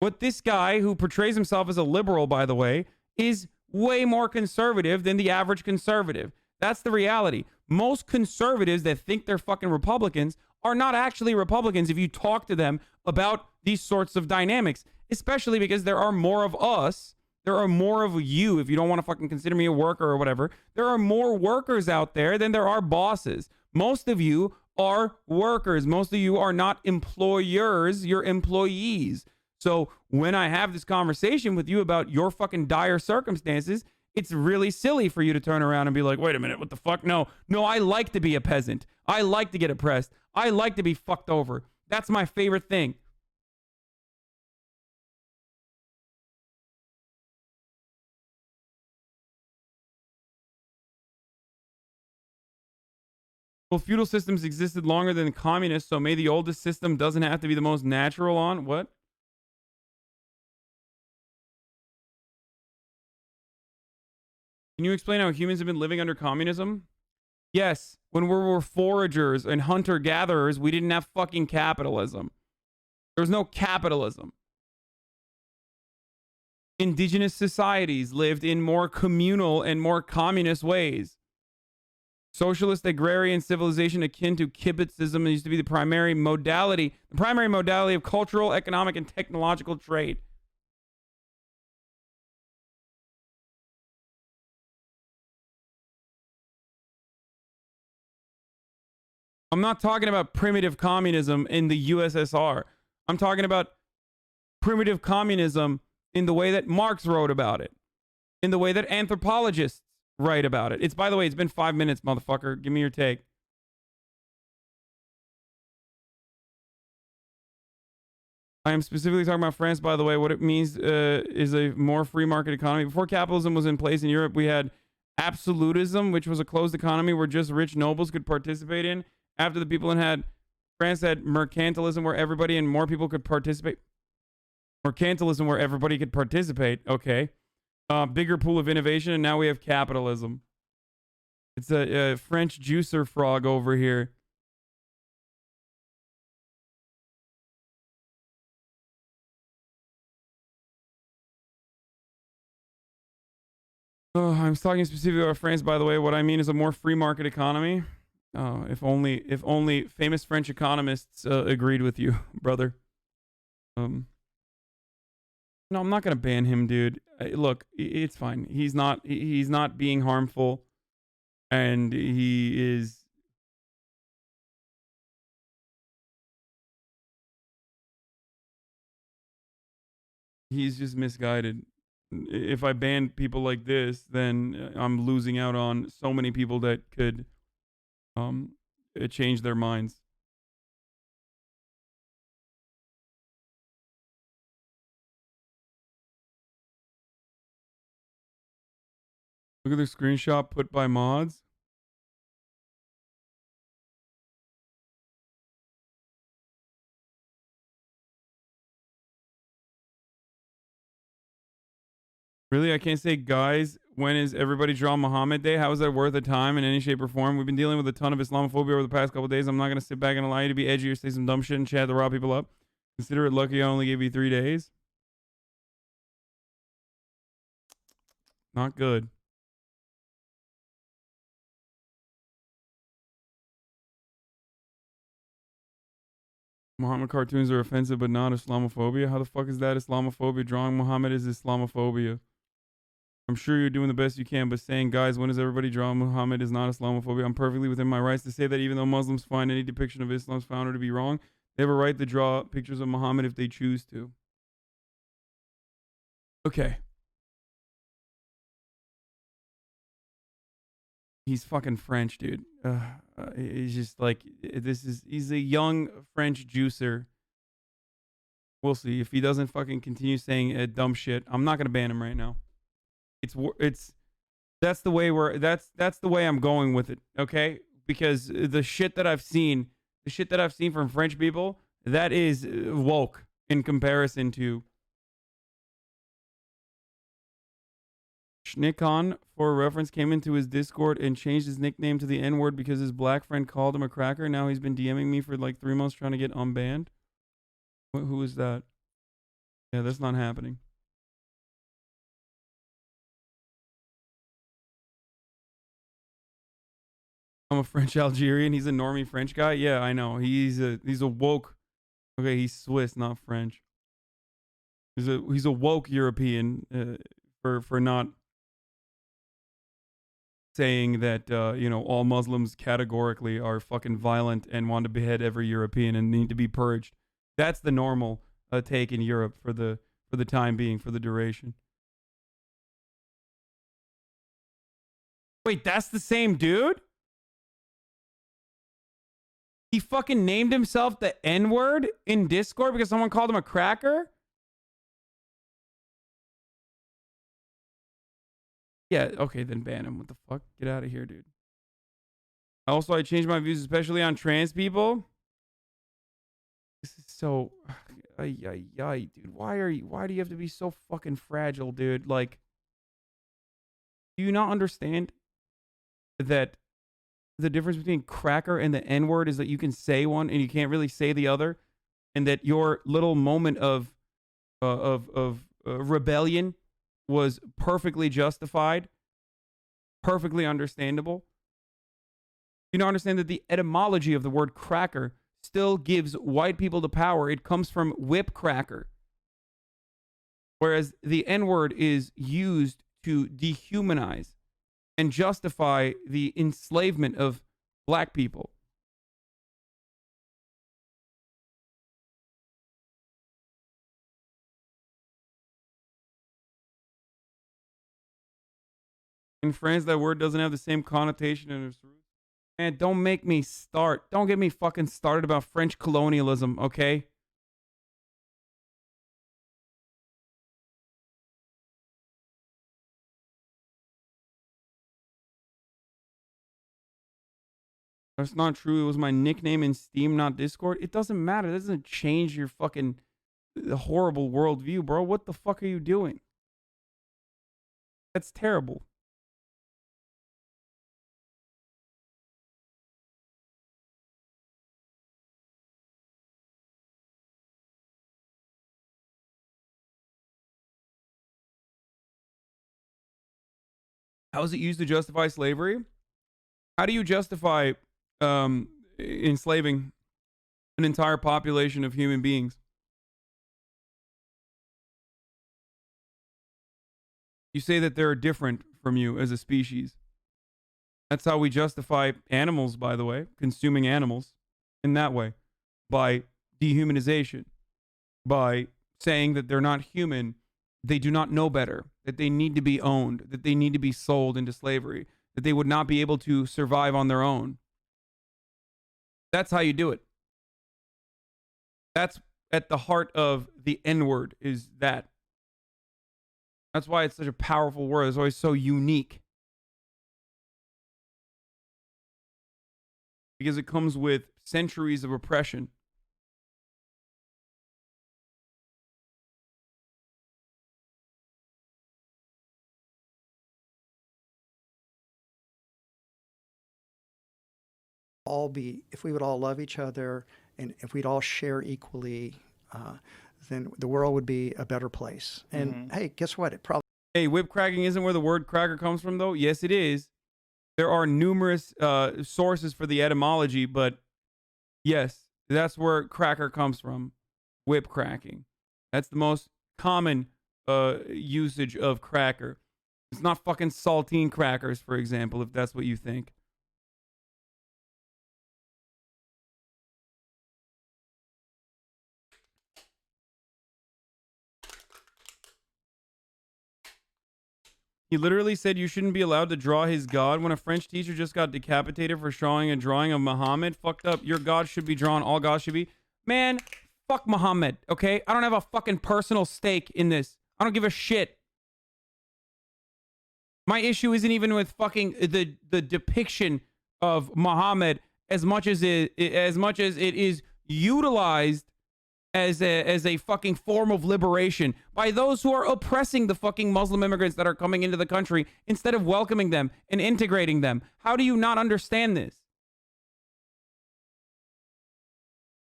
What this guy, who portrays himself as a liberal, by the way, is way more conservative than the average conservative. That's the reality. Most conservatives that think they're fucking Republicans are not actually Republicans if you talk to them about these sorts of dynamics, especially because there are more of us. There are more of you, if you don't want to fucking consider me a worker or whatever. There are more workers out there than there are bosses. Most of you are workers. Most of you are not employers, you're employees. So when I have this conversation with you about your fucking dire circumstances, it's really silly for you to turn around and be like, wait a minute, what the fuck? No, I like to be a peasant. I like to get oppressed. I like to be fucked over. That's my favorite thing. Well, feudal systems existed longer than communists, so maybe the oldest system doesn't have to be the most natural on. What? Can you explain how humans have been living under communism? Yes, when we were foragers and hunter-gatherers, we didn't have fucking capitalism. There was no capitalism. Indigenous societies lived in more communal and more communist ways. Socialist agrarian civilization akin to kibbutzism used to be the primary modality of cultural, economic, and technological trade. I'm not talking about primitive communism in the USSR. I'm talking about primitive communism in the way that Marx wrote about it, in the way that anthropologists write about it. By the way, it's been 5 minutes, motherfucker. Give me your take. I am specifically talking about France, by the way. What it means is a more free market economy. Before capitalism was in place in Europe, we had absolutism, which was a closed economy where just rich nobles could participate in. After the people had France had mercantilism where everybody and more people could participate. Mercantilism where everybody could participate. Okay. Bigger pool of innovation, and now we have capitalism. It's a French juicer frog over here. Oh, I'm talking specifically about France, by the way. What I mean is a more free market economy. If only famous French economists agreed with you, brother. No, I'm not gonna ban him, dude. Look, it's fine. He's not being harmful, and he's just misguided. If I ban people like this, then I'm losing out on so many people that could change their minds. Look at the screenshot put by mods. Really? I can't say, guys, when is everybody draw Muhammad Day? How is that worth a time in any shape or form? We've been dealing with a ton of Islamophobia over the past couple of days. I'm not going to sit back and allow you to be edgy or say some dumb shit and chat to rile people up. Consider it lucky I only gave you 3 days. Not good. Muhammad cartoons are offensive but not Islamophobia. How the fuck is that Islamophobia? Drawing Muhammad is Islamophobia. I'm sure you're doing the best you can, but saying, guys, when is everybody drawing Muhammad is not Islamophobia. I'm perfectly within my rights to say that even though Muslims find any depiction of Islam's founder to be wrong, they have a right to draw pictures of Muhammad if they choose to. Okay. He's fucking French, dude. He's just like, he's a young French juicer. We'll see. If he doesn't fucking continue saying dumb shit, I'm not going to ban him right now. That's the way that's the way I'm going with it, okay? Because the shit that I've seen from French people, that is woke in comparison to Schnickon, for reference, came into his Discord and changed his nickname to the N-word because his black friend called him a cracker. Now he's been DMing me for like 3 months trying to get unbanned. Who is that? Yeah, that's not happening. I'm a French Algerian. He's a normie French guy. Yeah, I know. He's a woke. Okay, he's Swiss, not French. He's a woke European for not saying that all Muslims categorically are fucking violent and want to behead every European and need to be purged. That's the normal take in Europe for the time being, for the duration. Wait, that's the same dude? He fucking named himself the N-word in Discord because someone called him a cracker? Yeah, okay, then ban him. What the fuck? Get out of here, dude. Also, I changed my views, especially on trans people. This is so... dude. Why do you have to be so fucking fragile, dude? Like, do you not understand that the difference between cracker and the N-word is that you can say one and you can't really say the other, and that your little moment of rebellion was perfectly justified, perfectly understandable. You don't understand that the etymology of the word cracker still gives white people the power. It comes from whip cracker. Whereas the N-word is used to dehumanize and justify the enslavement of black people. In France, that word doesn't have the same connotation in its roots. Man, don't make me start. Don't get me fucking started about French colonialism, okay? That's not true. It was my nickname in Steam, not Discord. It doesn't matter. It doesn't change your fucking horrible worldview, bro. What the fuck are you doing? That's terrible. How is it used to justify slavery? How do you justify enslaving an entire population of human beings? You say that they're different from you as a species. That's how we justify animals, by the way, consuming animals in that way, by dehumanization, by saying that they're not human, they do not know better, that they need to be owned, that they need to be sold into slavery, that they would not be able to survive on their own. That's how you do it. That's at the heart of the N-word, is that. That's why it's such a powerful word. It's always so unique. Because it comes with centuries of oppression. If we would all love each other and if we'd all share equally, then the world would be a better place. And hey, guess what? It probably. Hey, whip cracking isn't where the word cracker comes from, though. Yes, it is. There are numerous sources for the etymology, but yes, that's where cracker comes from. Whip cracking. That's the most common usage of cracker. It's not fucking saltine crackers, for example, if that's what you think. He literally said you shouldn't be allowed to draw his God when a French teacher just got decapitated for showing a drawing of Muhammad. Fucked up. Your God should be drawn. All gods should be. Man, fuck Muhammad, okay? I don't have a fucking personal stake in this. I don't give a shit. My issue isn't even with fucking the depiction of Muhammad as much as it is utilized as a fucking form of liberation by those who are oppressing the fucking Muslim immigrants that are coming into the country instead of welcoming them and integrating them. How do you not understand this?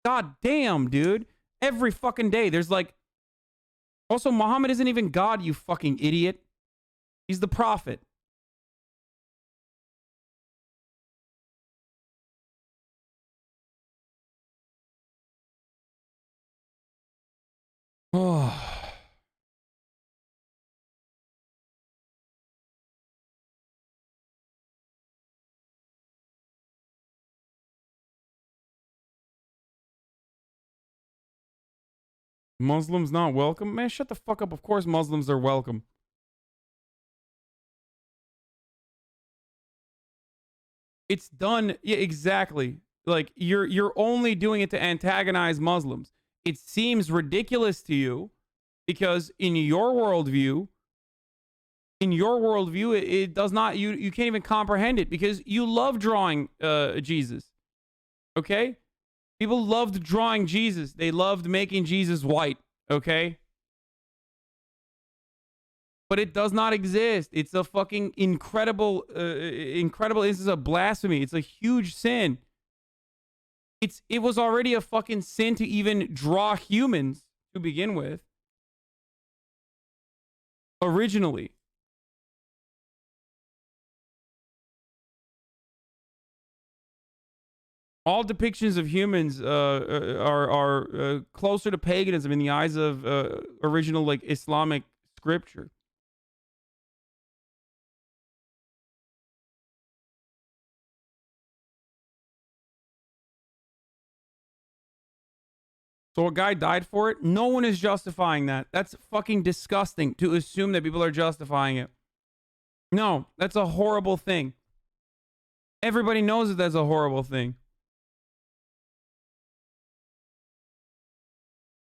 God damn, dude. Every fucking day there's like... Also, Muhammad isn't even God, you fucking idiot. He's the prophet. Oh. Muslims not welcome? Man, shut the fuck up. Of course Muslims are welcome. It's done. Yeah, exactly. Like you're only doing it to antagonize Muslims. It seems ridiculous to you because in your worldview, it does not, you can't even comprehend it because you love drawing Jesus. Okay? People loved drawing Jesus. They loved making Jesus white. Okay? but it does not exist. It's a fucking incredible instance of blasphemy. It's a huge sin. It was already a fucking sin to even draw humans to begin with. Originally. All depictions of humans are closer to paganism in the eyes of original like Islamic scripture. So a guy died for it? No one is justifying that. That's fucking disgusting to assume that people are justifying it. No, that's a horrible thing. Everybody knows that that's a horrible thing.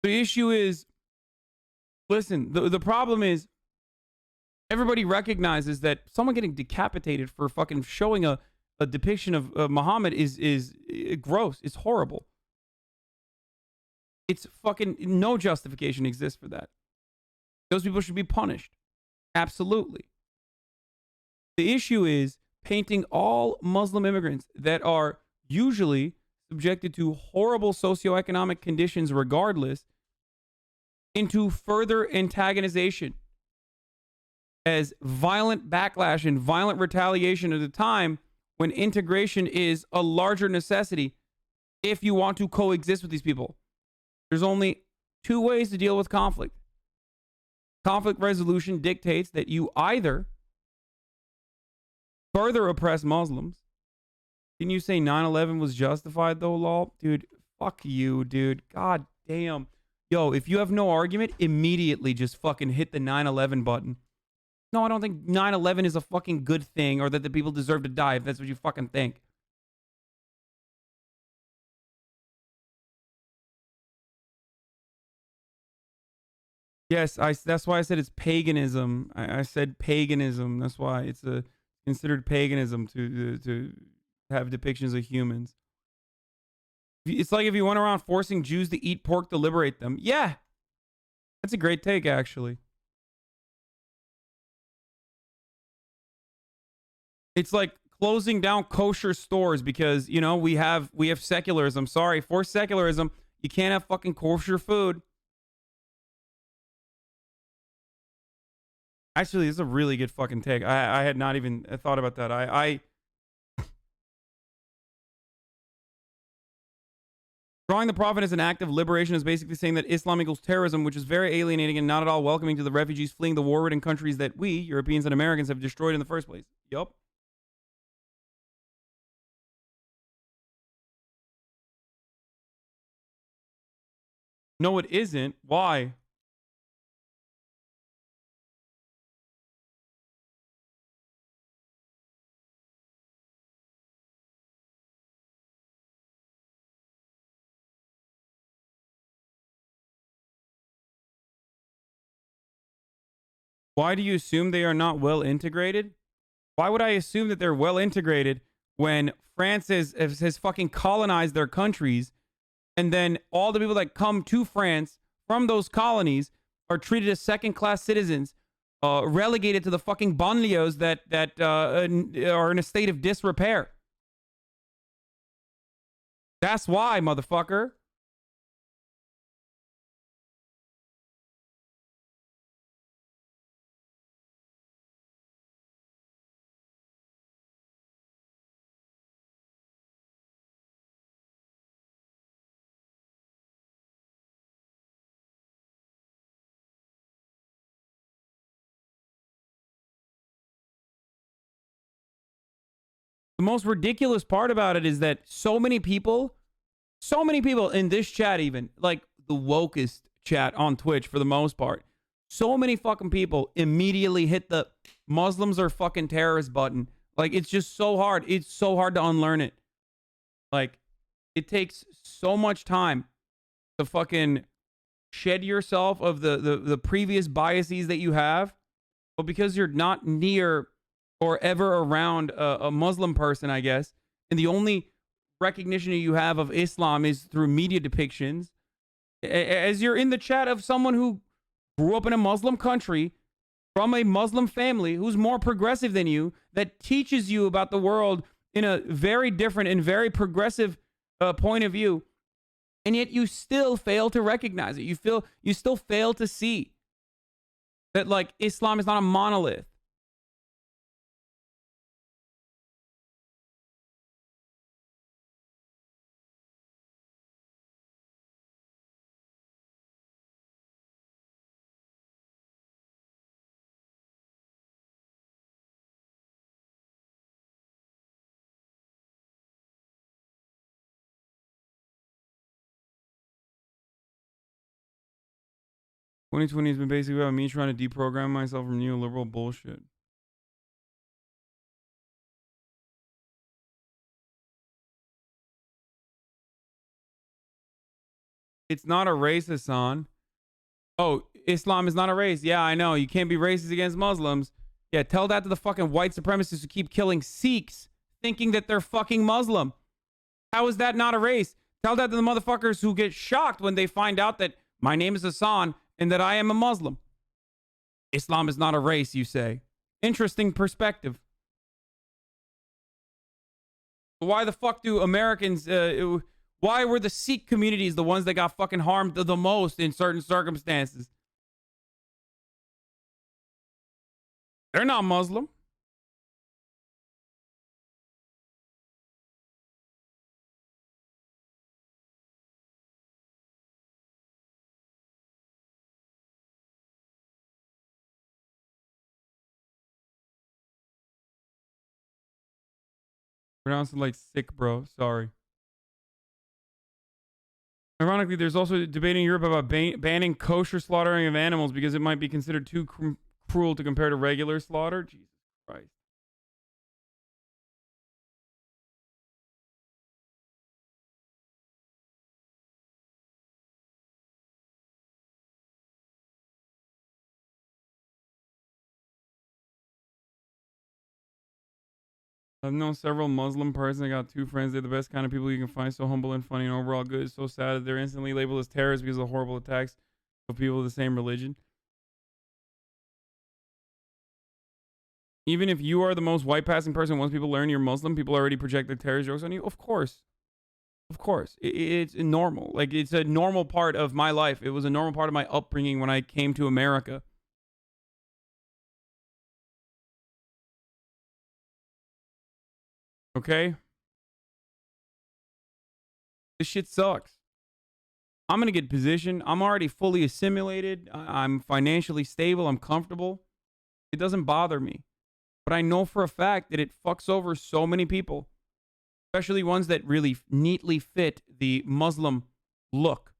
The issue is, listen, the problem is everybody recognizes that someone getting decapitated for fucking showing a depiction of Muhammad is gross. It's horrible. It's fucking no justification exists for that. Those people should be punished. Absolutely. The issue is painting all Muslim immigrants that are usually subjected to horrible socioeconomic conditions regardless into further antagonization as violent backlash and violent retaliation at a time when integration is a larger necessity if you want to coexist with these people. There's only two ways to deal with conflict. Conflict resolution dictates that you either further oppress Muslims. Didn't you say 9/11 was justified though, lol? Dude, fuck you, dude. God damn. Yo, if you have no argument, immediately just fucking hit the 9/11 button. No, I don't think 9/11 is a fucking good thing or that the people deserve to die if that's what you fucking think. Yes, that's why I said it's paganism. I said paganism. That's why it's considered paganism to have depictions of humans. It's like if you went around forcing Jews to eat pork to liberate them. Yeah. That's a great take, actually. It's like closing down kosher stores because, you know, we have secularism. Sorry, for secularism, you can't have fucking kosher food. Actually, this is a really good fucking take. I had not even thought about that. Drawing the prophet as an act of liberation is basically saying that Islam equals terrorism, which is very alienating and not at all welcoming to the refugees fleeing the war-ridden countries that we, Europeans and Americans, have destroyed in the first place. Yup. No, it isn't. Why? Why do you assume they are not well integrated? Why would I assume that they're well integrated when France has fucking colonized their countries, and then all the people that come to France from those colonies are treated as second-class citizens, relegated to the fucking banlieues that are in a state of disrepair? That's why, motherfucker. The most ridiculous part about it is that so many people in this chat, even like the wokest chat on Twitch for the most part, so many fucking people immediately hit the Muslims are fucking terrorists button. Like, it's just so hard. It's so hard to unlearn it. Like, it takes so much time to fucking shed yourself of the previous biases that you have. But because you're not near or ever around a Muslim person, I guess, and the only recognition you have of Islam is through media depictions, as you're in the chat of someone who grew up in a Muslim country, from a Muslim family who's more progressive than you, that teaches you about the world in a very different and very progressive point of view, and yet you still fail to recognize it. You still fail to see that, like, Islam is not a monolith. "2020 has been basically about me trying to deprogram myself from neoliberal bullshit." It's not a race, Hasan. Oh, Islam is not a race. Yeah, I know. You can't be racist against Muslims. Yeah, tell that to the fucking white supremacists who keep killing Sikhs thinking that they're fucking Muslim. How is that not a race? Tell that to the motherfuckers who get shocked when they find out that my name is Hasan and that I am a Muslim. Islam is not a race, you say. Interesting perspective. Why the fuck do Americans... why were the Sikh communities the ones that got fucking harmed the most in certain circumstances? They're not Muslim. Pronounced it like sick, bro. Sorry. Ironically, there's also a debate in Europe about banning kosher slaughtering of animals because it might be considered too cruel to compare to regular slaughter. Jesus Christ. I've known several Muslim persons. I got 2 friends. They're the best kind of people you can find. So humble and funny and overall good. It's so sad that they're instantly labeled as terrorists because of the horrible attacks of people of the same religion. Even if you are the most white passing person, once people learn you're Muslim, people already project their terrorist jokes on you. Of course. Of course. It's normal. Like, it's a normal part of my life. It was a normal part of my upbringing when I came to America. Okay? This shit sucks. I'm going to get positioned. I'm already fully assimilated. I'm financially stable. I'm comfortable. It doesn't bother me. But I know for a fact that it fucks over so many people, especially ones that really neatly fit the Muslim look,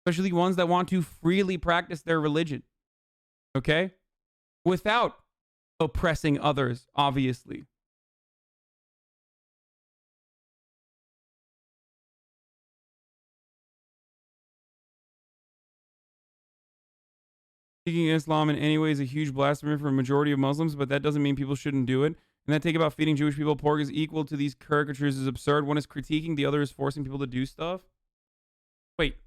especially ones that want to freely practice their religion. Okay? Without oppressing others, obviously. Speaking Islam in any way is a huge blasphemy for a majority of Muslims, but that doesn't mean people shouldn't do it. And that take about feeding Jewish people pork is equal to these caricatures is absurd. One is critiquing, the other is forcing people to do stuff. Wait.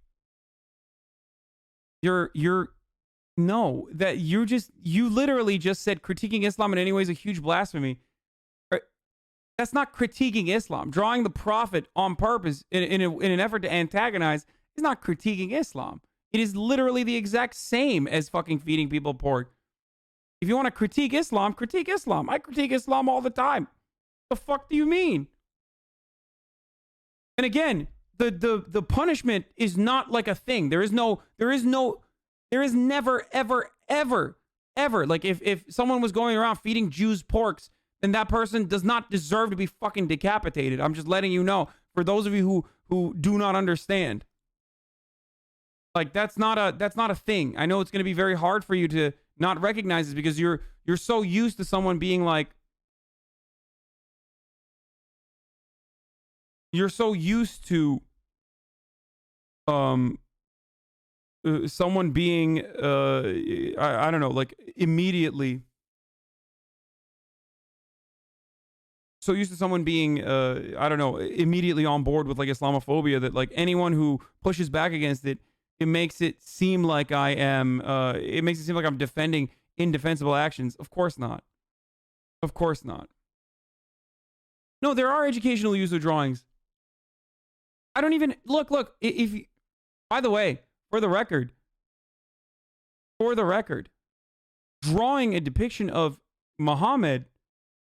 No, that you literally just said critiquing Islam in any way is a huge blasphemy. That's not critiquing Islam. Drawing the Prophet on purpose in an effort to antagonize is not critiquing Islam. It is literally the exact same as fucking feeding people pork. If you want to critique Islam, critique Islam. I critique Islam all the time. The fuck do you mean? And again, the punishment is not like a thing. There is never, ever. Like if someone was going around feeding Jews porks, then that person does not deserve to be fucking decapitated. I'm just letting you know, for those of you who do not understand. Like that's not a thing. I know it's going to be very hard for you to not recognize this because you're so used to someone being like, you're so used to someone being I don't know, like immediately so used to someone being I don't know, immediately on board with like Islamophobia that like anyone who pushes back against it, it makes it seem like I am it makes it seem like I'm defending indefensible actions. Of course not. Of course not. No, there are educational use of drawings. I don't even look. If you, by the way, for the record, drawing a depiction of Muhammad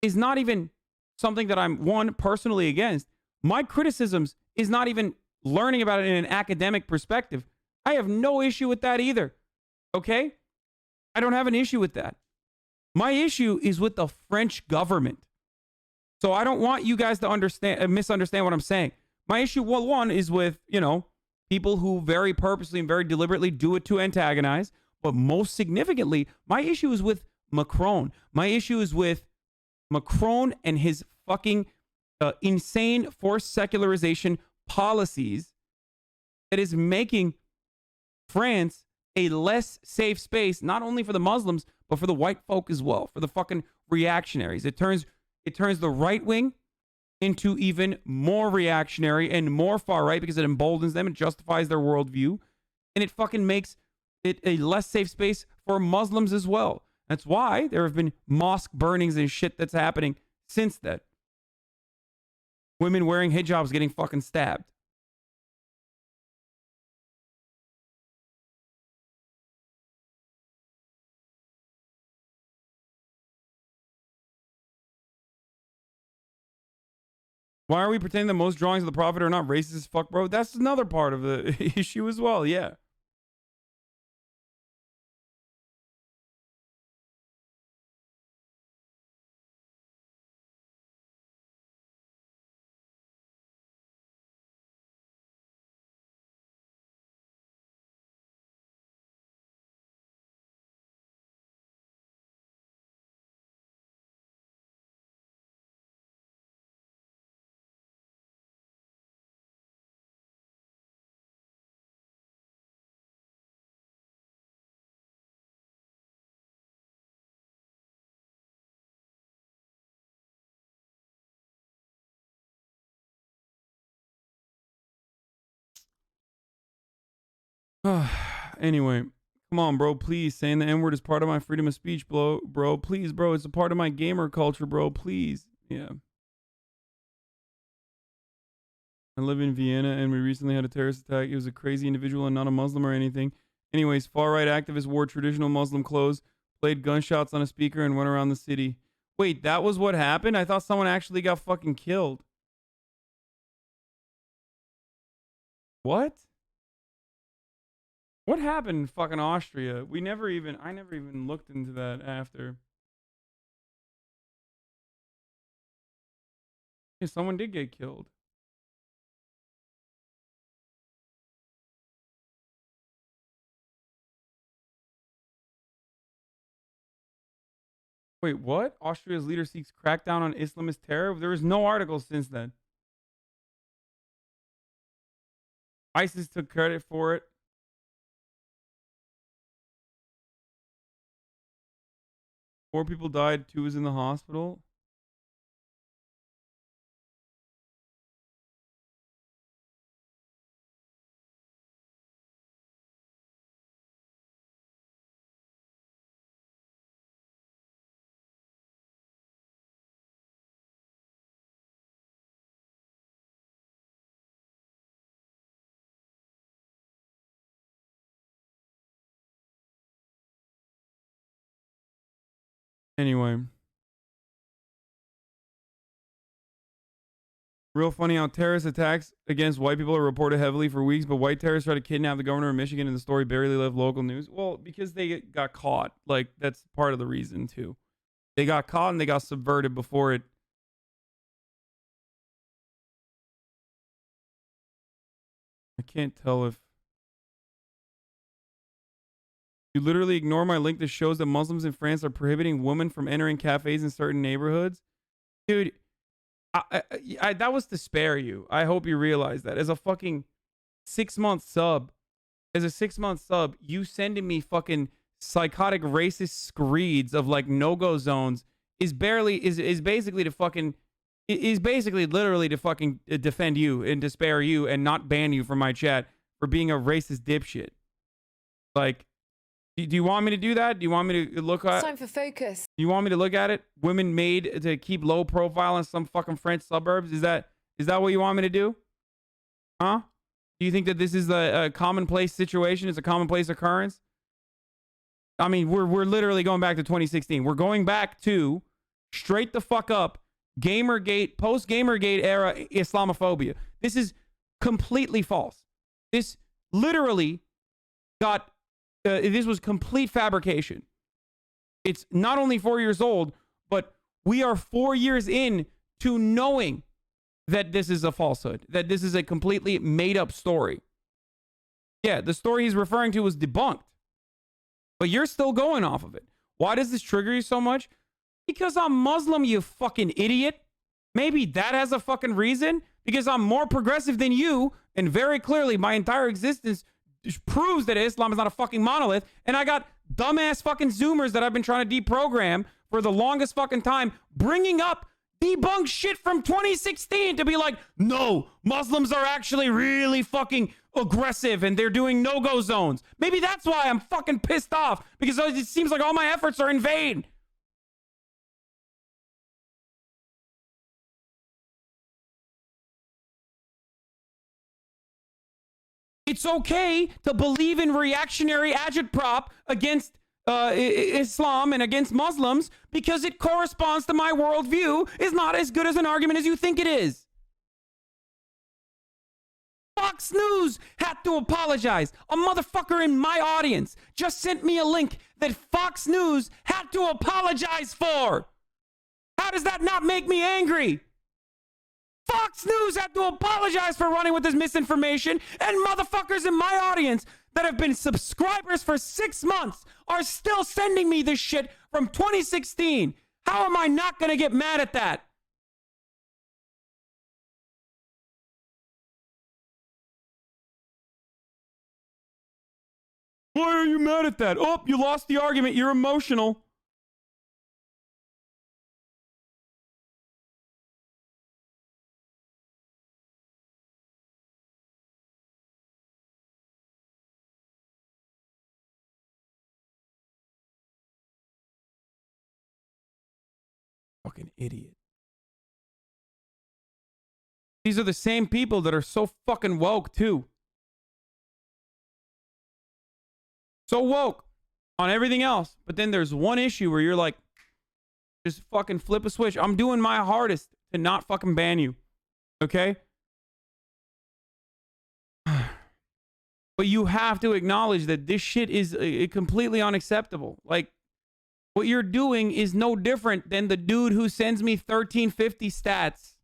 is not even something that I'm personally against. My criticisms is not even learning about it in an academic perspective. I have no issue with that either. Okay? I don't have an issue with that. My issue is with the French government. So I don't want you guys to misunderstand what I'm saying. My issue, well, one is with, people who very purposely and very deliberately do it to antagonize. But most significantly, my issue is with Macron. My issue is with Macron and his fucking insane forced secularization policies that is making France a less safe space, not only for the Muslims, but for the white folk as well, for the fucking reactionaries. It turns the right wing into even more reactionary and more far right because it emboldens them and justifies their worldview. And it fucking makes it a less safe space for Muslims as well. That's why there have been mosque burnings and shit that's happening since then. Women wearing hijabs getting fucking stabbed. Why are we pretending that most drawings of the Prophet are not racist as fuck, bro? That's another part of the issue as well, yeah. Anyway, come on, bro. Please, saying the N-word is part of my freedom of speech, bro. Please, bro. It's a part of my gamer culture, bro. Please. Yeah. I live in Vienna, and we recently had a terrorist attack. It was a crazy individual and not a Muslim or anything. Anyways, far-right activists wore traditional Muslim clothes, played gunshots on a speaker, and went around the city. Wait, that was what happened? I thought someone actually got fucking killed. What? What happened in fucking Austria? I never even looked into that after. Yeah, someone did get killed. Wait, what? Austria's leader seeks crackdown on Islamist terror? There was no article since then. ISIS took credit for it. Four people died, 2 was in the hospital. Anyway. Real funny how terrorist attacks against white people are reported heavily for weeks, but white terrorists try to kidnap the governor of Michigan and the story barely left local news. Well, because they got caught. Like, that's part of the reason, too. They got caught and they got subverted before it. I can't tell if... You literally ignore my link that shows that Muslims in France are prohibiting women from entering cafes in certain neighborhoods. Dude, that was to spare you. I hope you realize that. As a fucking 6-month sub, you sending me fucking psychotic racist screeds of like no-go zones is basically literally to fucking defend you and to spare you and not ban you from my chat for being a racist dipshit. Like, Do you want me to do that? Do you want me to look at? It's time for focus. You want me to look at it? Women made to keep low profile in some fucking French suburbs. Is that what you want me to do? Huh? Do you think that this is a commonplace situation? It's a commonplace occurrence? I mean, we're literally going back to 2016. We're going back to straight the fuck up Gamergate, post Gamergate era Islamophobia. This is completely false. This literally got. This was complete fabrication. It's not only 4 years old, but we are 4 years in to knowing that this is a falsehood, that this is a completely made up story. Yeah, the story he's referring to was debunked, but you're still going off of it. Why does this trigger you so much? Because I'm Muslim, you fucking idiot. Maybe that has a fucking reason. Because I'm more progressive than you, and very clearly my entire existence proves that Islam is not a fucking monolith, and I got dumbass fucking Zoomers that I've been trying to deprogram for the longest fucking time, bringing up debunked shit from 2016 to be like, no, Muslims are actually really fucking aggressive and they're doing no-go zones. Maybe that's why I'm fucking pissed off, because it seems like all my efforts are in vain. It's okay to believe in reactionary agitprop against Islam and against Muslims because it corresponds to my worldview is not as good as an argument as you think it is. Fox News had to apologize. A motherfucker in my audience just sent me a link that Fox News had to apologize for. How does that not make me angry? Fox News had to apologize for running with this misinformation, and motherfuckers in my audience that have been subscribers for 6 months are still sending me this shit from 2016. How am I not going to get mad at that? Why are you mad at that? Oh, you lost the argument. You're emotional. Fucking idiot. These are the same people that are so fucking woke too. So woke on everything else. But then there's one issue where you're like, just fucking flip a switch. I'm doing my hardest to not fucking ban you. Okay? But you have to acknowledge that this shit is completely unacceptable. Like, what you're doing is no different than the dude who sends me 1350 stats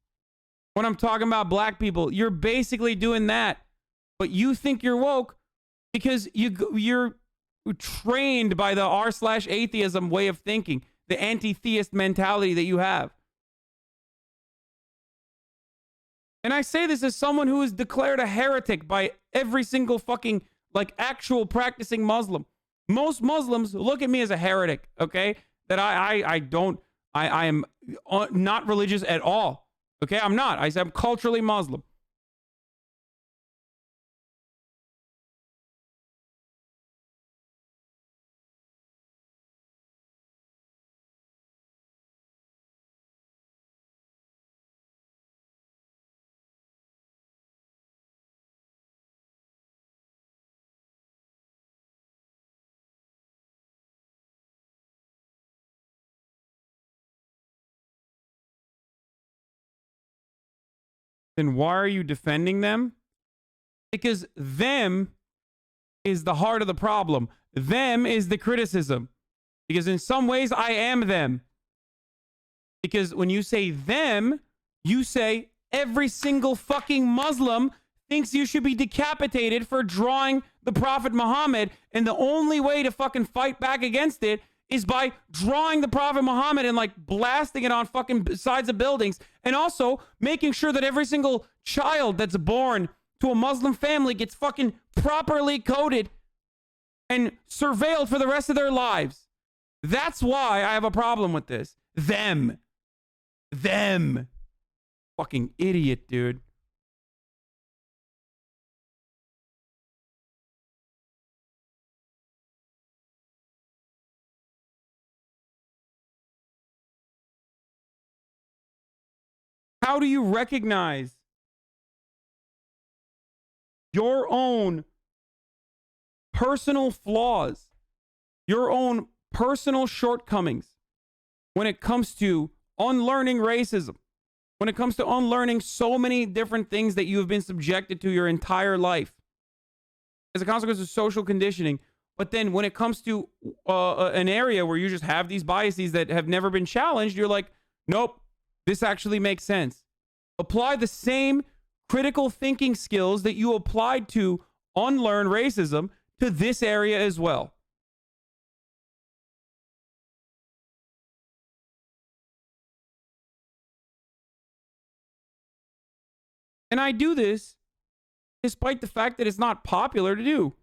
when I'm talking about black people. You're basically doing that, but you think you're woke because you're trained by the r/atheism way of thinking, the anti-theist mentality that you have. And I say this as someone who is declared a heretic by every single fucking, like, actual practicing Muslim. Most Muslims look at me as a heretic, okay? That I am not religious at all. Okay, I'm not. I'm culturally Muslim. Then why are you defending them? Because them is the heart of the problem. Them is the criticism. Because in some ways, I am them. Because when you say them, you say every single fucking Muslim thinks you should be decapitated for drawing the Prophet Muhammad. And the only way to fucking fight back against it is by drawing the Prophet Muhammad and like blasting it on fucking sides of buildings. And also making sure that every single child that's born to a Muslim family gets fucking properly coded and surveilled for the rest of their lives. That's why I have a problem with this. Them. Fucking idiot, dude. How do you recognize your own personal flaws, your own personal shortcomings when it comes to unlearning racism, when it comes to unlearning so many different things that you have been subjected to your entire life as a consequence of social conditioning? But then when it comes to an area where you just have these biases that have never been challenged, you're like, nope, this actually makes sense. Apply the same critical thinking skills that you applied to unlearn racism to this area as well. And I do this despite the fact that it's not popular to do.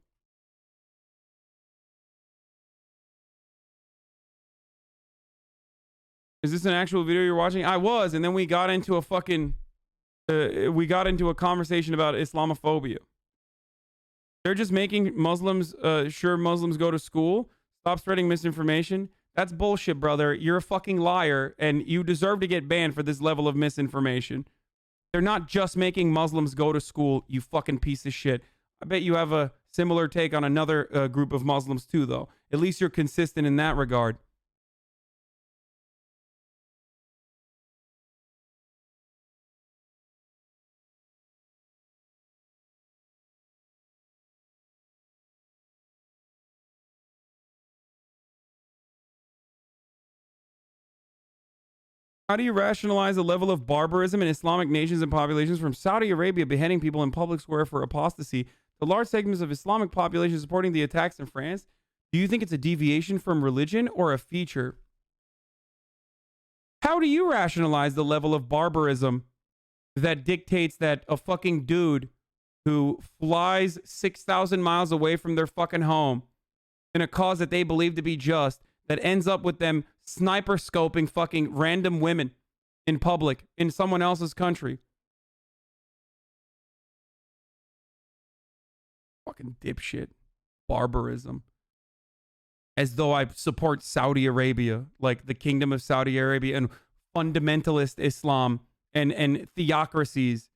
Is this an actual video you're watching? I was, and then we got into a fucking, a conversation about Islamophobia. They're just making Muslims, sure Muslims go to school. Stop spreading misinformation. That's bullshit, brother. You're a fucking liar, and you deserve to get banned for this level of misinformation. They're not just making Muslims go to school, you fucking piece of shit. I bet you have a similar take on another group of Muslims too, though. At least you're consistent in that regard. How do you rationalize the level of barbarism in Islamic nations and populations, from Saudi Arabia beheading people in public square for apostasy to large segments of Islamic populations supporting the attacks in France? Do you think it's a deviation from religion or a feature? How do you rationalize the level of barbarism that dictates that a fucking dude who flies 6,000 miles away from their fucking home in a cause that they believe to be just, that ends up with them sniper scoping fucking random women in public in someone else's country? Fucking dipshit. Barbarism. As though I support Saudi Arabia, like the Kingdom of Saudi Arabia and fundamentalist Islam and theocracies.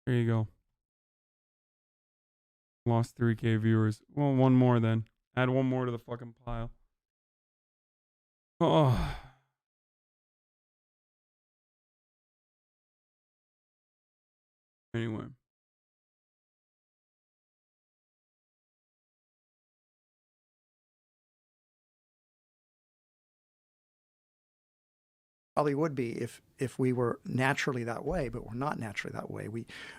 There you go. Lost 3K viewers. Well, one more then. Add one more to the fucking pile. Oh. Anyway. Probably would be if we were naturally that way, but we're not naturally that way.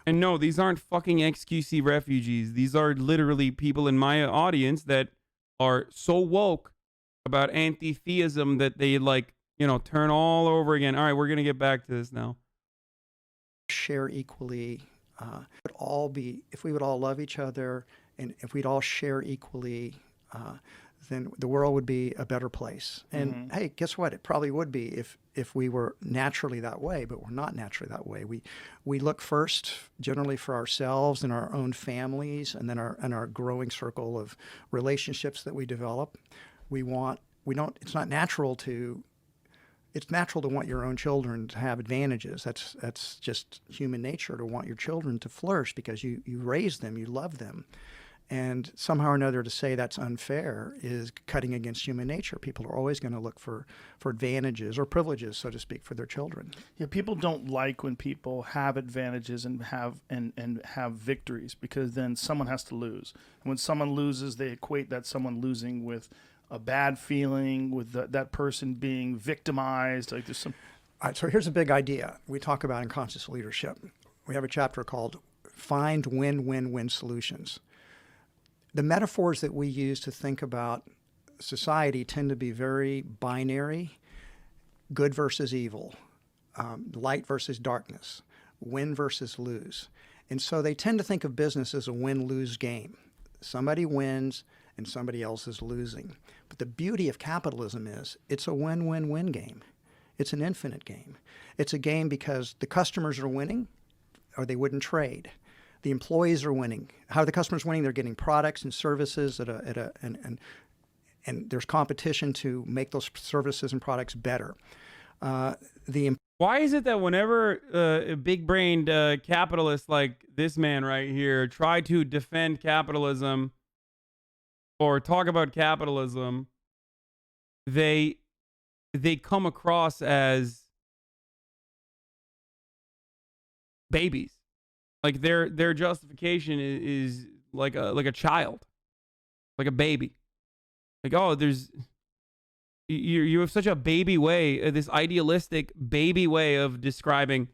And no, these aren't fucking XQC refugees. These are literally people in my audience that are so woke about anti-theism that they, like, you know, turn all over again. All right, we're gonna get back to this now. Share equally. If we would all love each other, and if we'd all share equally, then the world would be a better place. And hey, guess what? It probably would be if we were naturally that way, but we're not naturally that way. We look first generally for ourselves and our own families, and then our growing circle of relationships that we develop. It's natural to want your own children to have advantages. That's just human nature, to want your children to flourish because you raise them, you love them. And somehow or another to say that's unfair is cutting against human nature. People are always going to look for advantages or privileges, so to speak, for their children. Yeah, people don't like when people have advantages and have victories, because then someone has to lose. And when someone loses, they equate that someone losing with a bad feeling, with that person being victimized. Like there's some. All right, so here's a big idea we talk about in conscious leadership. We have a chapter called Find Win-Win-Win Solutions. The metaphors that we use to think about society tend to be very binary: good versus evil, light versus darkness, win versus lose. And so they tend to think of business as a win-lose game. Somebody wins and somebody else is losing. But the beauty of capitalism is it's a win-win-win game. It's an infinite game. It's a game because the customers are winning or they wouldn't trade. The employees are winning. How are the customers winning? They're getting products and services and there's competition to make those services and products better. Why is it that whenever big-brained capitalists like this man right here try to defend capitalism or talk about capitalism, they come across as babies? Like their justification is like a child, like a baby. Like, oh, you have such a baby way, this idealistic baby way of describing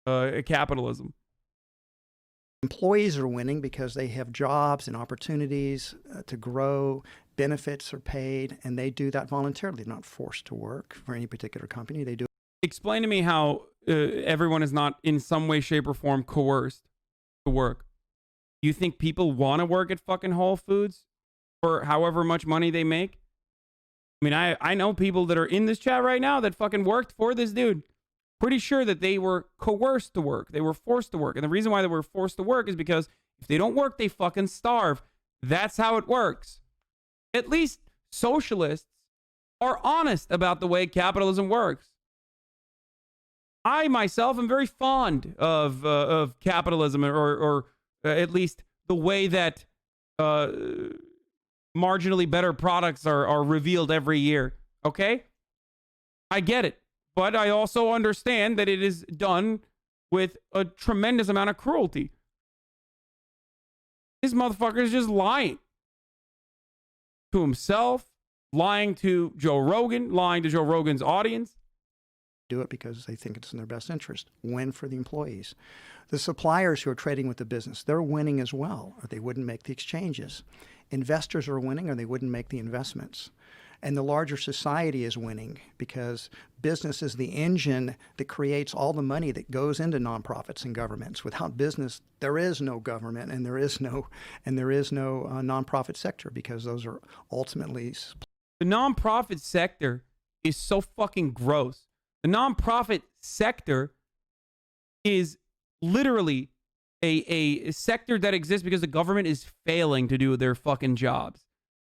capitalism. Employees are winning because they have jobs and opportunities to grow. Benefits are paid, and they do that voluntarily. They're not forced to work for any particular company. They do. Explain to me how everyone is not in some way, shape, or form coerced to work. You think people want to work at fucking Whole Foods for however much money they make? I mean, I know people that are in this chat right now that fucking worked for this dude. Pretty sure that they were coerced to work. They were forced to work. And the reason why they were forced to work is because if they don't work, they fucking starve. That's how it works. At least socialists are honest about the way capitalism works. I myself am very fond of capitalism, or at least the way that marginally better products are revealed every year. Okay? I get it. But I also understand that it is done with a tremendous amount of cruelty. This motherfucker is just lying to himself, lying to Joe Rogan, lying to Joe Rogan's audience. Do it because they think it's in their best interest. Win for the employees. The suppliers who are trading with the business, they're winning as well, or they wouldn't make the exchanges. Investors are winning, or they wouldn't make the investments. And the larger society is winning because business is the engine that creates all the money that goes into nonprofits and governments. Without business, there is no government, and there is no nonprofit sector, because those are ultimately. The nonprofit sector is so fucking gross. The nonprofit sector is literally a sector that exists because the government is failing to do their fucking jobs.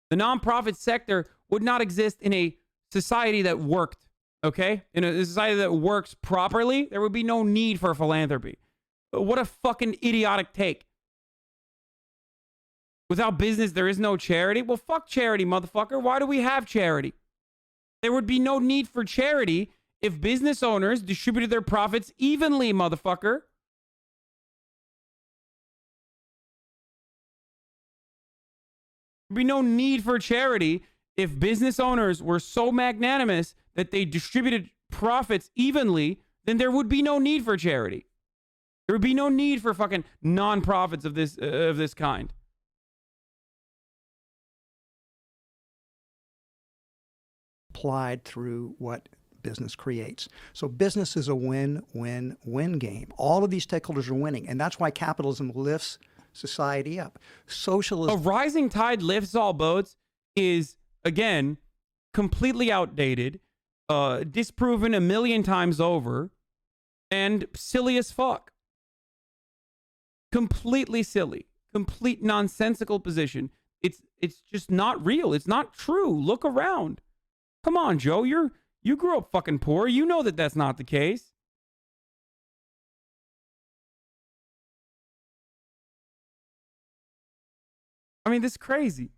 The nonprofit sector would not exist in a society that worked, okay? In a society that works properly, there would be no need for philanthropy. What a fucking idiotic take. Without business, there is no charity? Well, fuck charity, motherfucker. Why do we have charity? There would be no need for charity if business owners distributed their profits evenly, motherfucker. There'd be no need for charity if business owners were so magnanimous that they distributed profits evenly. Then there would be no need for charity. There would be no need for fucking non-profits of this kind. Applied through what business creates. So business is a win-win-win game. All of these stakeholders are winning, and that's why capitalism lifts society up. Socialism. A rising tide lifts all boats is, again, completely outdated, disproven a million times over, and silly as fuck. Completely silly. Complete nonsensical position. It's just not real. It's not true. Look around. Come on, Joe. You grew up fucking poor. You know that that's not the case. I mean, this is crazy.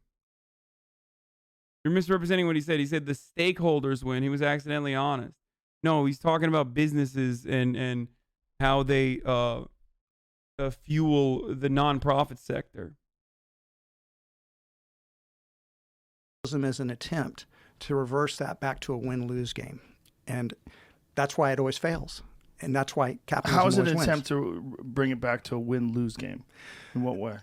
You're misrepresenting what he said. He said the stakeholders win. He was accidentally honest. No, he's talking about businesses and how they fuel the nonprofit sector. Is an attempt to reverse that back to a win-lose game, and that's why it always fails, and that's why capitalism How is it always an wins. attempt to bring it back to a win-lose game? In what way?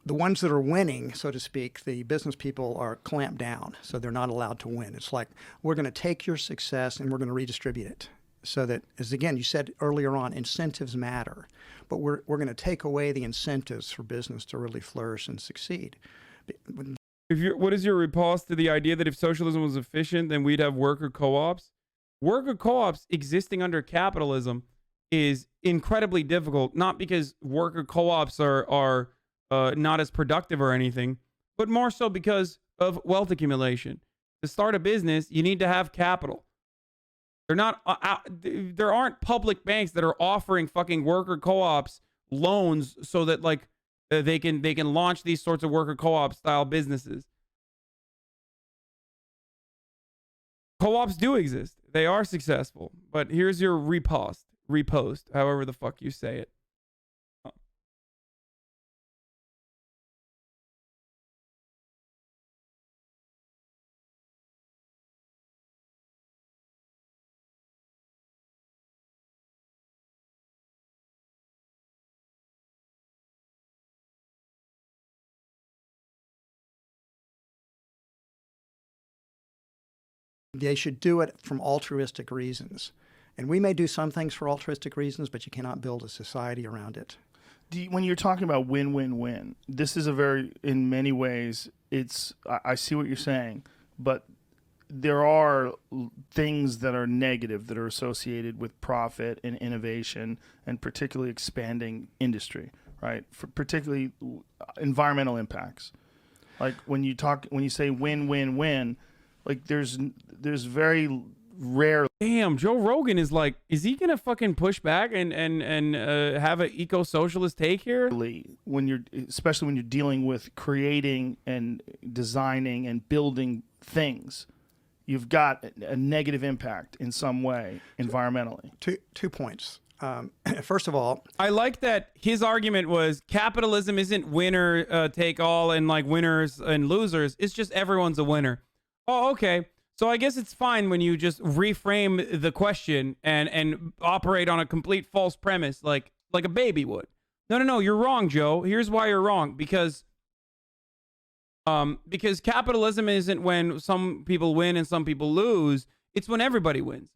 The ones that are winning, so to speak, the business people are clamped down, so they're not allowed to win. It's like, we're going to take your success and we're going to redistribute it. So that, as again, you said earlier on, incentives matter, but we're going to take away the incentives for business to really flourish and succeed. What is your riposte to the idea that if socialism was efficient, then we'd have worker co-ops? Worker co-ops existing under capitalism is incredibly difficult, not because worker co-ops are not as productive or anything, but more so because of wealth accumulation. To start a business, you need to have capital. There aren't public banks that are offering fucking worker co-ops loans so that like they can launch these sorts of worker co-op style businesses. Co-ops do exist. They are successful. But here's your repost, however the fuck you say it. They should do it from altruistic reasons. And we may do some things for altruistic reasons, but you cannot build a society around it. When you're talking about win-win-win, this is a very, in many ways, I see what you're saying, but there are things that are negative that are associated with profit and innovation and particularly expanding industry, right? Particularly environmental impacts. Like when you say win-win-win, like there's very rare. Damn, Joe Rogan is like, is he gonna fucking push back and have an eco-socialist take here? Especially when you're dealing with creating and designing and building things, you've got a negative impact in some way environmentally. Two points. First of all, I like that his argument was capitalism isn't winner take all and like winners and losers. It's just everyone's a winner. Oh, okay. So I guess it's fine when you just reframe the question and operate on a complete false premise like a baby would. No, you're wrong, Joe. Here's why you're wrong. Because capitalism isn't when some people win and some people lose. It's when everybody wins.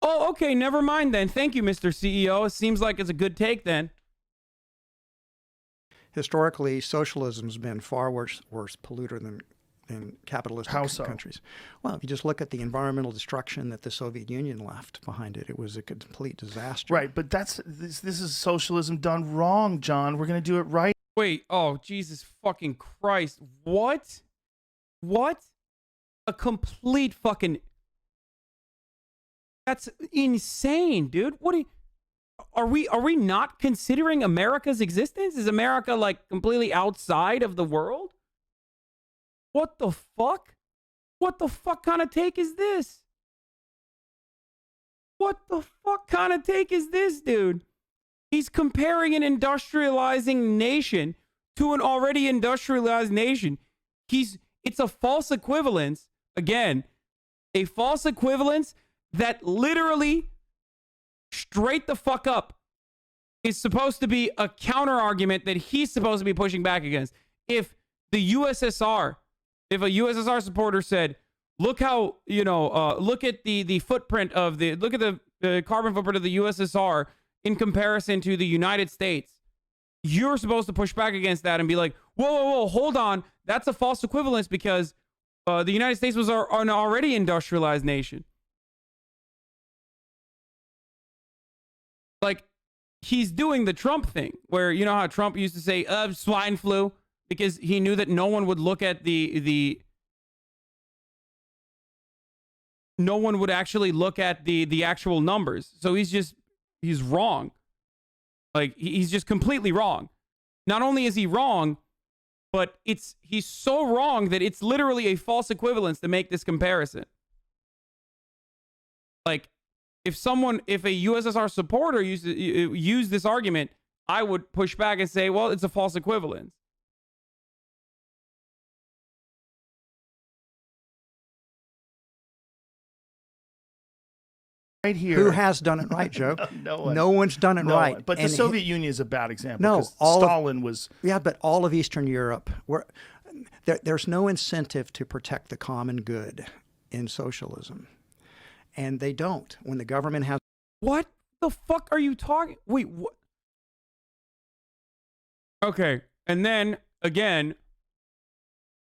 Oh, okay. Never mind then. Thank you, Mr. CEO. It seems like it's a good take then. Historically, socialism's been far worse polluter than capitalistic countries. Well, if you just look at the environmental destruction that the Soviet Union left behind it, it was a complete disaster. Right, but this is socialism done wrong, John. We're going to do it right. Wait, oh, Jesus fucking Christ. What? A complete fucking... That's insane, dude. Are we not considering America's existence? Is America like completely outside of the world? What the fuck? What the fuck kind of take is this? What the fuck kind of take is this, dude? He's comparing an industrializing nation to an already industrialized nation. It's a false equivalence. Again, a false equivalence that literally straight the fuck up is supposed to be a counter argument that he's supposed to be pushing back against. If a USSR supporter said, look how, look at the footprint of look at the carbon footprint of the USSR in comparison to the United States, you're supposed to push back against that and be like, whoa, hold on. That's a false equivalence because the United States was an already industrialized nation. Like, he's doing the Trump thing where, you know how Trump used to say, swine flu, because he knew that no one would look at no one would actually look at the actual numbers. So he's wrong. Like, he's just completely wrong. Not only is he wrong, but he's so wrong that it's literally a false equivalence to make this comparison. Like, if a USSR supporter used this argument, I would push back and say, well, it's a false equivalence. Right here. Who has done it right, Joe? No one. No one's done it right. But the Soviet Union is a bad example. No, Stalin was... Yeah, but all of Eastern Europe, there's no incentive to protect the common good in socialism. And they don't. When the government has... What the fuck are you talking... Wait, what? Okay, and then, again,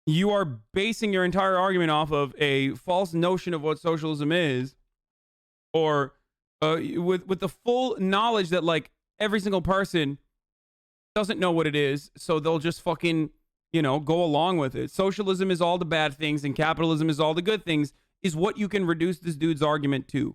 you are basing your entire argument off of a false notion of what socialism is, or with the full knowledge that like every single person doesn't know what it is, so they'll just fucking, you know, go along with it. Socialism is all the bad things and capitalism is all the good things, is what you can reduce this dude's argument to.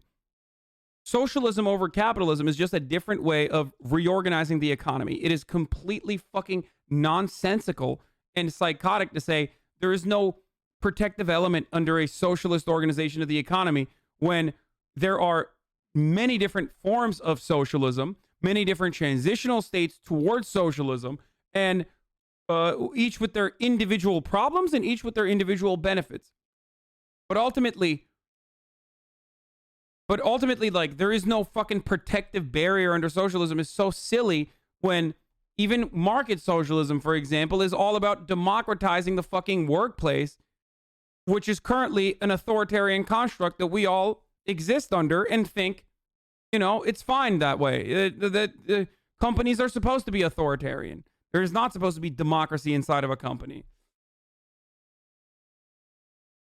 Socialism over capitalism is just a different way of reorganizing the economy. It is completely fucking nonsensical and psychotic to say there is no protective element under a socialist organization of the economy when there are many different forms of socialism, many different transitional states towards socialism, and each with their individual problems and each with their individual benefits. But ultimately, like, there is no fucking protective barrier under socialism. Is so silly when even market socialism, for example, is all about democratizing the fucking workplace, which is currently an authoritarian construct that we all exist under and think, you know, it's fine that way. That companies are supposed to be authoritarian. There is not supposed to be democracy inside of a company.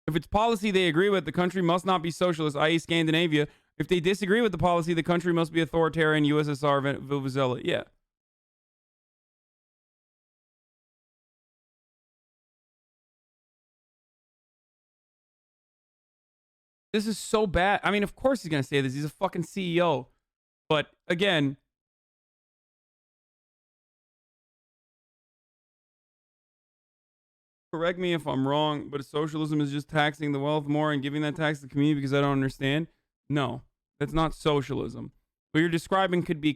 If it's policy they agree with, the country must not be socialist, i.e. Scandinavia. If they disagree with the policy, the country must be authoritarian, USSR, Vuvuzela. Yeah. This is so bad. I mean, of course he's going to say this. He's a fucking CEO. But again, correct me if I'm wrong, but socialism is just taxing the wealth more and giving that tax to the community because I don't understand. No, that's not socialism. What you're describing could be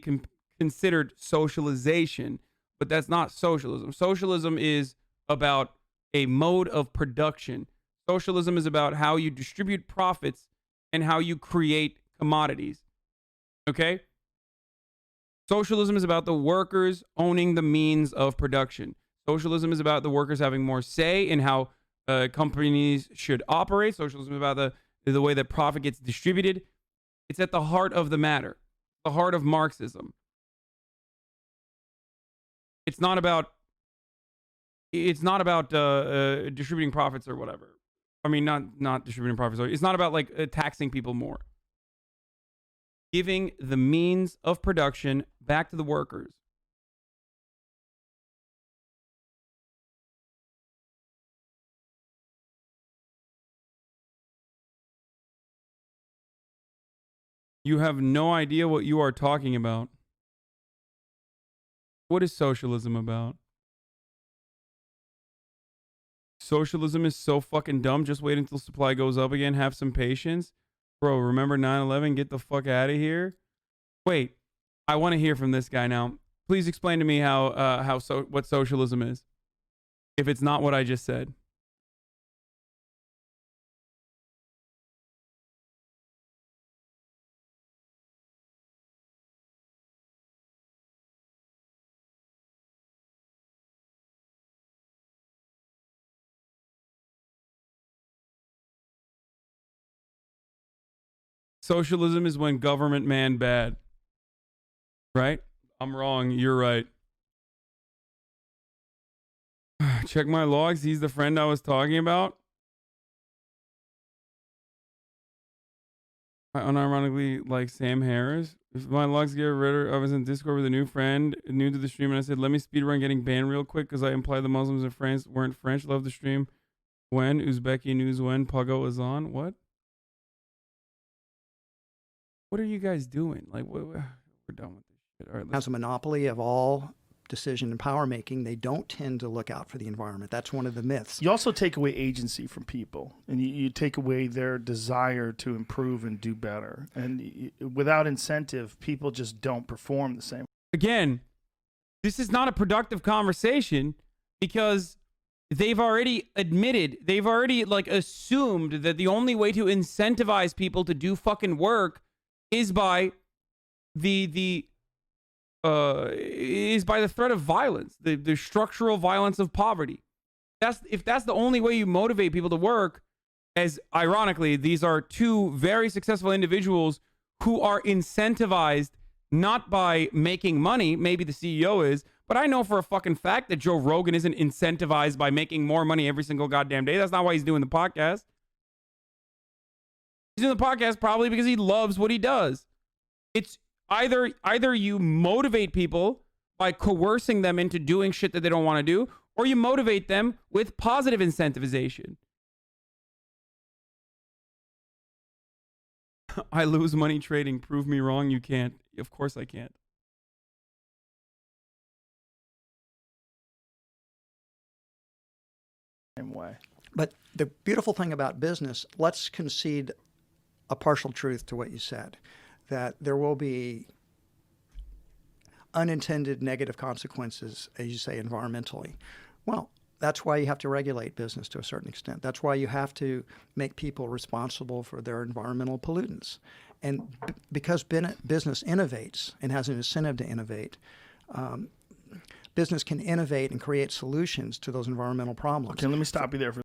considered socialization, but that's not socialism. Socialism is about a mode of production. Socialism is about how you distribute profits and how you create commodities. Okay? Socialism is about the workers owning the means of production. Socialism is about the workers having more say in how companies should operate. Socialism is about the way that profit gets distributed. It's at the heart of the matter, the heart of Marxism. It's not about distributing profits or whatever. I mean, not distributing profits. It's not about like taxing people more. Giving the means of production back to the workers. You have no idea what you are talking about. What is socialism about? Socialism is so fucking dumb. Just wait until supply goes up again. Have some patience. Bro, remember 9/11? Get the fuck out of here. Wait, I want to hear from this guy now. Please explain to me what socialism is, if it's not what I just said. Socialism is when government man bad. Right? I'm wrong. You're right. Check my logs. He's the friend I was talking about. I unironically like Sam Harris. If my logs get rid of, I was in Discord with a new friend, new to the stream, and I said, let me speedrun getting banned real quick because I implied the Muslims in France weren't French. Love the stream. When? Uzbeki news when? Puggo is on? What? What are you guys doing? Like, we're done with this shit. All right, Has a monopoly of all decision and power making. They don't tend to look out for the environment. That's one of the myths. You also take away agency from people, and you take away their desire to improve and do better. And without incentive, people just don't perform the same. Again, this is not a productive conversation because they've already admitted, they've already like assumed that the only way to incentivize people to do fucking work is by the threat of violence, the structural violence of poverty. If that's the only way you motivate people to work, as ironically, these are two very successful individuals who are incentivized not by making money, maybe the CEO is, But I know for a fucking fact that Joe Rogan isn't incentivized by making more money every single goddamn day. That's not why he's doing the podcast. He's doing the podcast probably because he loves what he does. It's either you motivate people by coercing them into doing shit that they don't want to do, or you motivate them with positive incentivization. I lose money trading. Prove me wrong. You can't. Of course I can't. Same way. But the beautiful thing about business, let's concede a partial truth to what you said, that there will be unintended negative consequences, as you say, environmentally. Well, that's why you have to regulate business to a certain extent. That's why you have to make people responsible for their environmental pollutants. And because business innovates and has an incentive to innovate, business can innovate and create solutions to those environmental problems. Okay, let me stop you there for.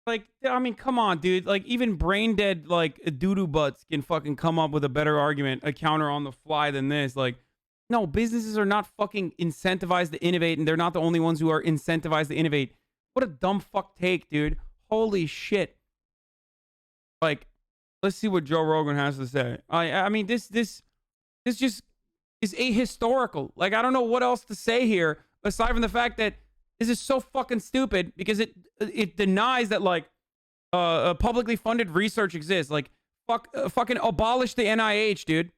Like, I mean, come on, dude. Like, even brain dead, like, doo-doo butts can fucking come up with a better argument, a counter on the fly than this. Like, no, businesses are not fucking incentivized to innovate, and they're not the only ones who are incentivized to innovate. What a dumb fuck take, dude. Holy shit. Like, let's see what Joe Rogan has to say. I mean, this just is ahistorical. Like, I don't know what else to say here, aside from the fact that this is so fucking stupid because it denies that, like, publicly funded research exists. Like, fucking abolish the NIH, dude.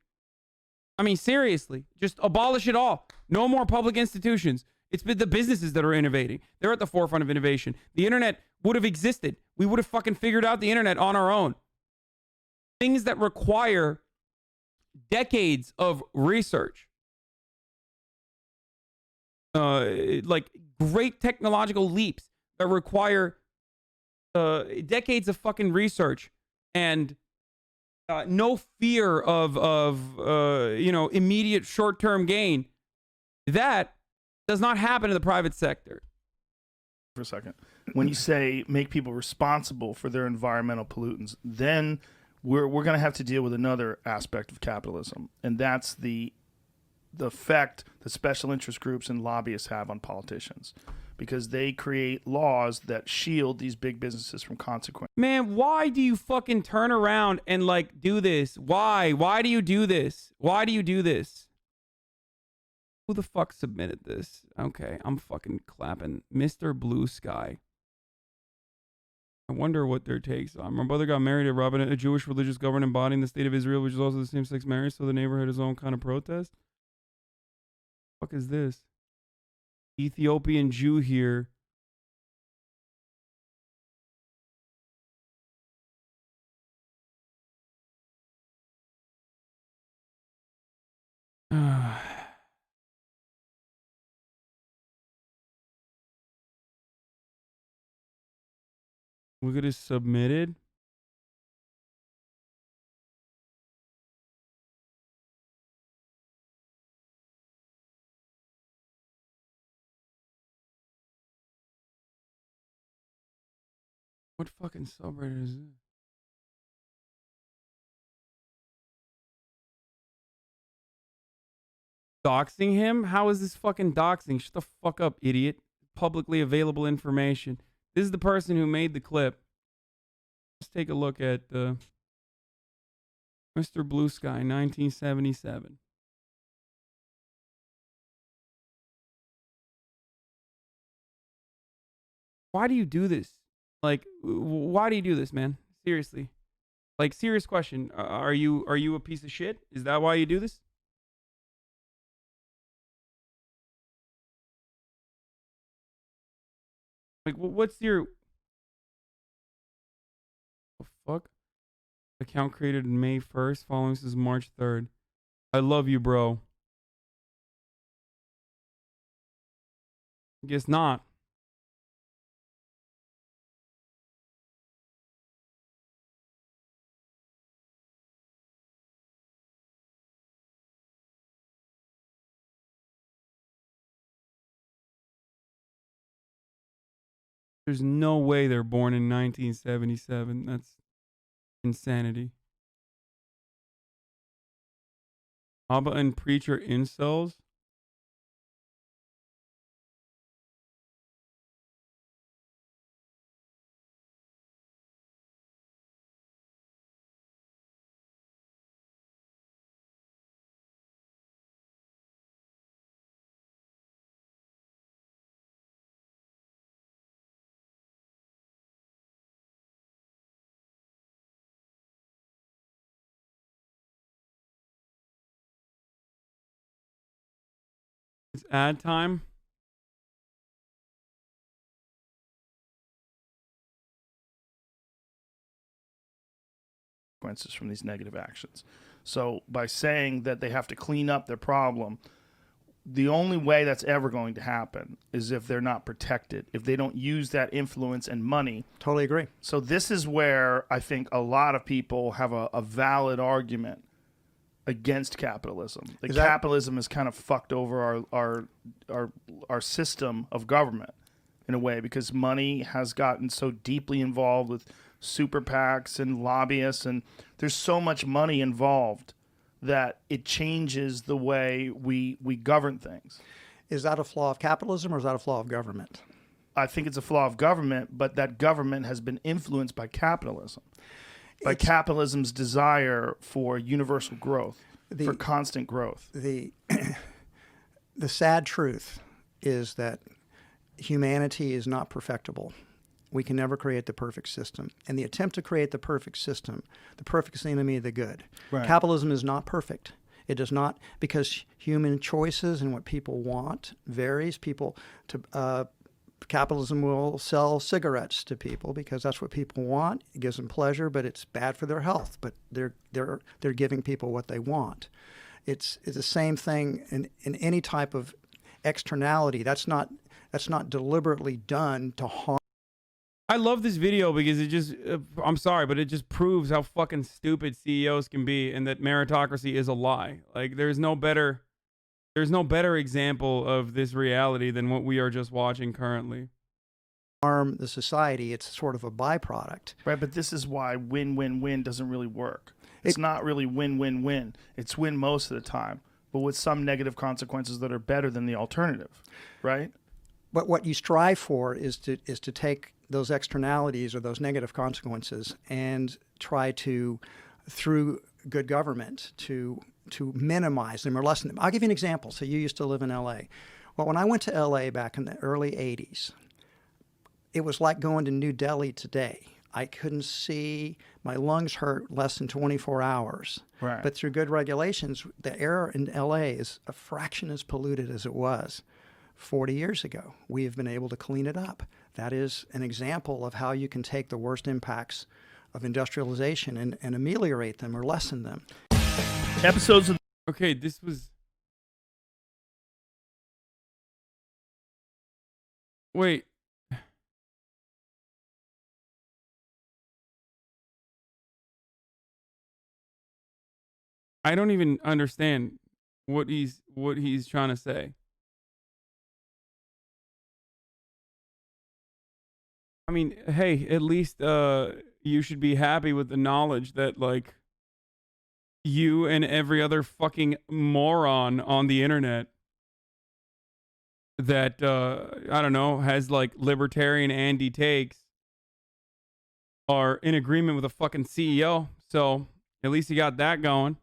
I mean, seriously, just abolish it all. No more public institutions. It's been the businesses that are innovating. They're at the forefront of innovation. The internet would have existed. We would have fucking figured out the internet on our own. Things that require decades of research, like great technological leaps that require decades of fucking research and no fear of immediate short-term gain. That does not happen in the private sector. For a second, when you say make people responsible for their environmental pollutants, then we're going to have to deal with another aspect of capitalism, and that's the effect that special interest groups and lobbyists have on politicians, because they create laws that shield these big businesses from consequences. Man, why do you fucking turn around and, like, do this? Why? Why do you do this? Why do you do this? Who the fuck submitted this? Okay, I'm fucking clapping. Mr. Blue Sky. I wonder what their takes are. My brother got married at Robin, a Jewish religious governing body in the state of Israel, which is also the same-sex marriage, so the neighbor had his own kind of protest. What the fuck is this? Ethiopian Jew here. Look at his submitted. What fucking subreddit is this? Doxing him? How is this fucking doxing? Shut the fuck up, idiot. Publicly available information. This is the person who made the clip. Let's take a look at Mr. Blue Sky, 1977. Why do you do this? Like, why do you do this, man? Seriously. Like, serious question. Are you a piece of shit? Is that why you do this? Like, what's your... The fuck? Account created May 1st. Following this is March 3rd. I love you, bro. Guess not. There's no way they're born in 1977. That's insanity. Abba and preacher incels? ad time. Consequences from these negative actions. So by saying that they have to clean up their problem, the only way that's ever going to happen is if they're not protected, if they don't use that influence and money. Totally agree. So this is where I think a lot of people have a valid argument against capitalism. Capitalism has kind of fucked over our system of government in a way, because money has gotten so deeply involved with super PACs and lobbyists, and there's so much money involved that it changes the way we govern things. Is that a flaw of capitalism, or is that a flaw of government? I think it's a flaw of government, but that government has been influenced by capitalism, by capitalism's desire for universal growth, for constant growth. The sad truth is that humanity is not perfectible. We can never create the perfect system. And the attempt to create the perfect system, the perfect is the enemy of the good. Right. Capitalism is not perfect. It does not, because human choices and what people want varies. Capitalism will sell cigarettes to people because that's what people want. It gives them pleasure, but it's bad for their health. But they're giving people what they want. It's the same thing in any type of externality. That's not deliberately done to harm. I love this video because it just, I'm sorry, but it just proves how fucking stupid CEOs can be, and that meritocracy is a lie. Like, there's no better example of this reality than what we are just watching currently. Harm the society. It's sort of a byproduct. Right, but this is why win-win-win doesn't really work. It's not really win-win-win. It's win most of the time, but with some negative consequences that are better than the alternative, right? But what you strive for is to take those externalities or those negative consequences and try to, through good government, to minimize them or lessen them. I'll give you an example. So you used to live in L.A. Well, when I went to L.A. back in the early 80s, it was like going to New Delhi today. I couldn't see. My lungs hurt less than 24 hours. Right. But through good regulations, the air in L.A. is a fraction as polluted as it was 40 years ago. We have been able to clean it up. That is an example of how you can take the worst impacts of industrialization and ameliorate them or lessen them. Episodes of Okay, this was... Wait. I don't even understand what he's trying to say. I mean, hey, at least you should be happy with the knowledge that, like, you and every other fucking moron on the internet that, I don't know, has, like, libertarian Andy takes are in agreement with a fucking CEO. So, at least you got that going.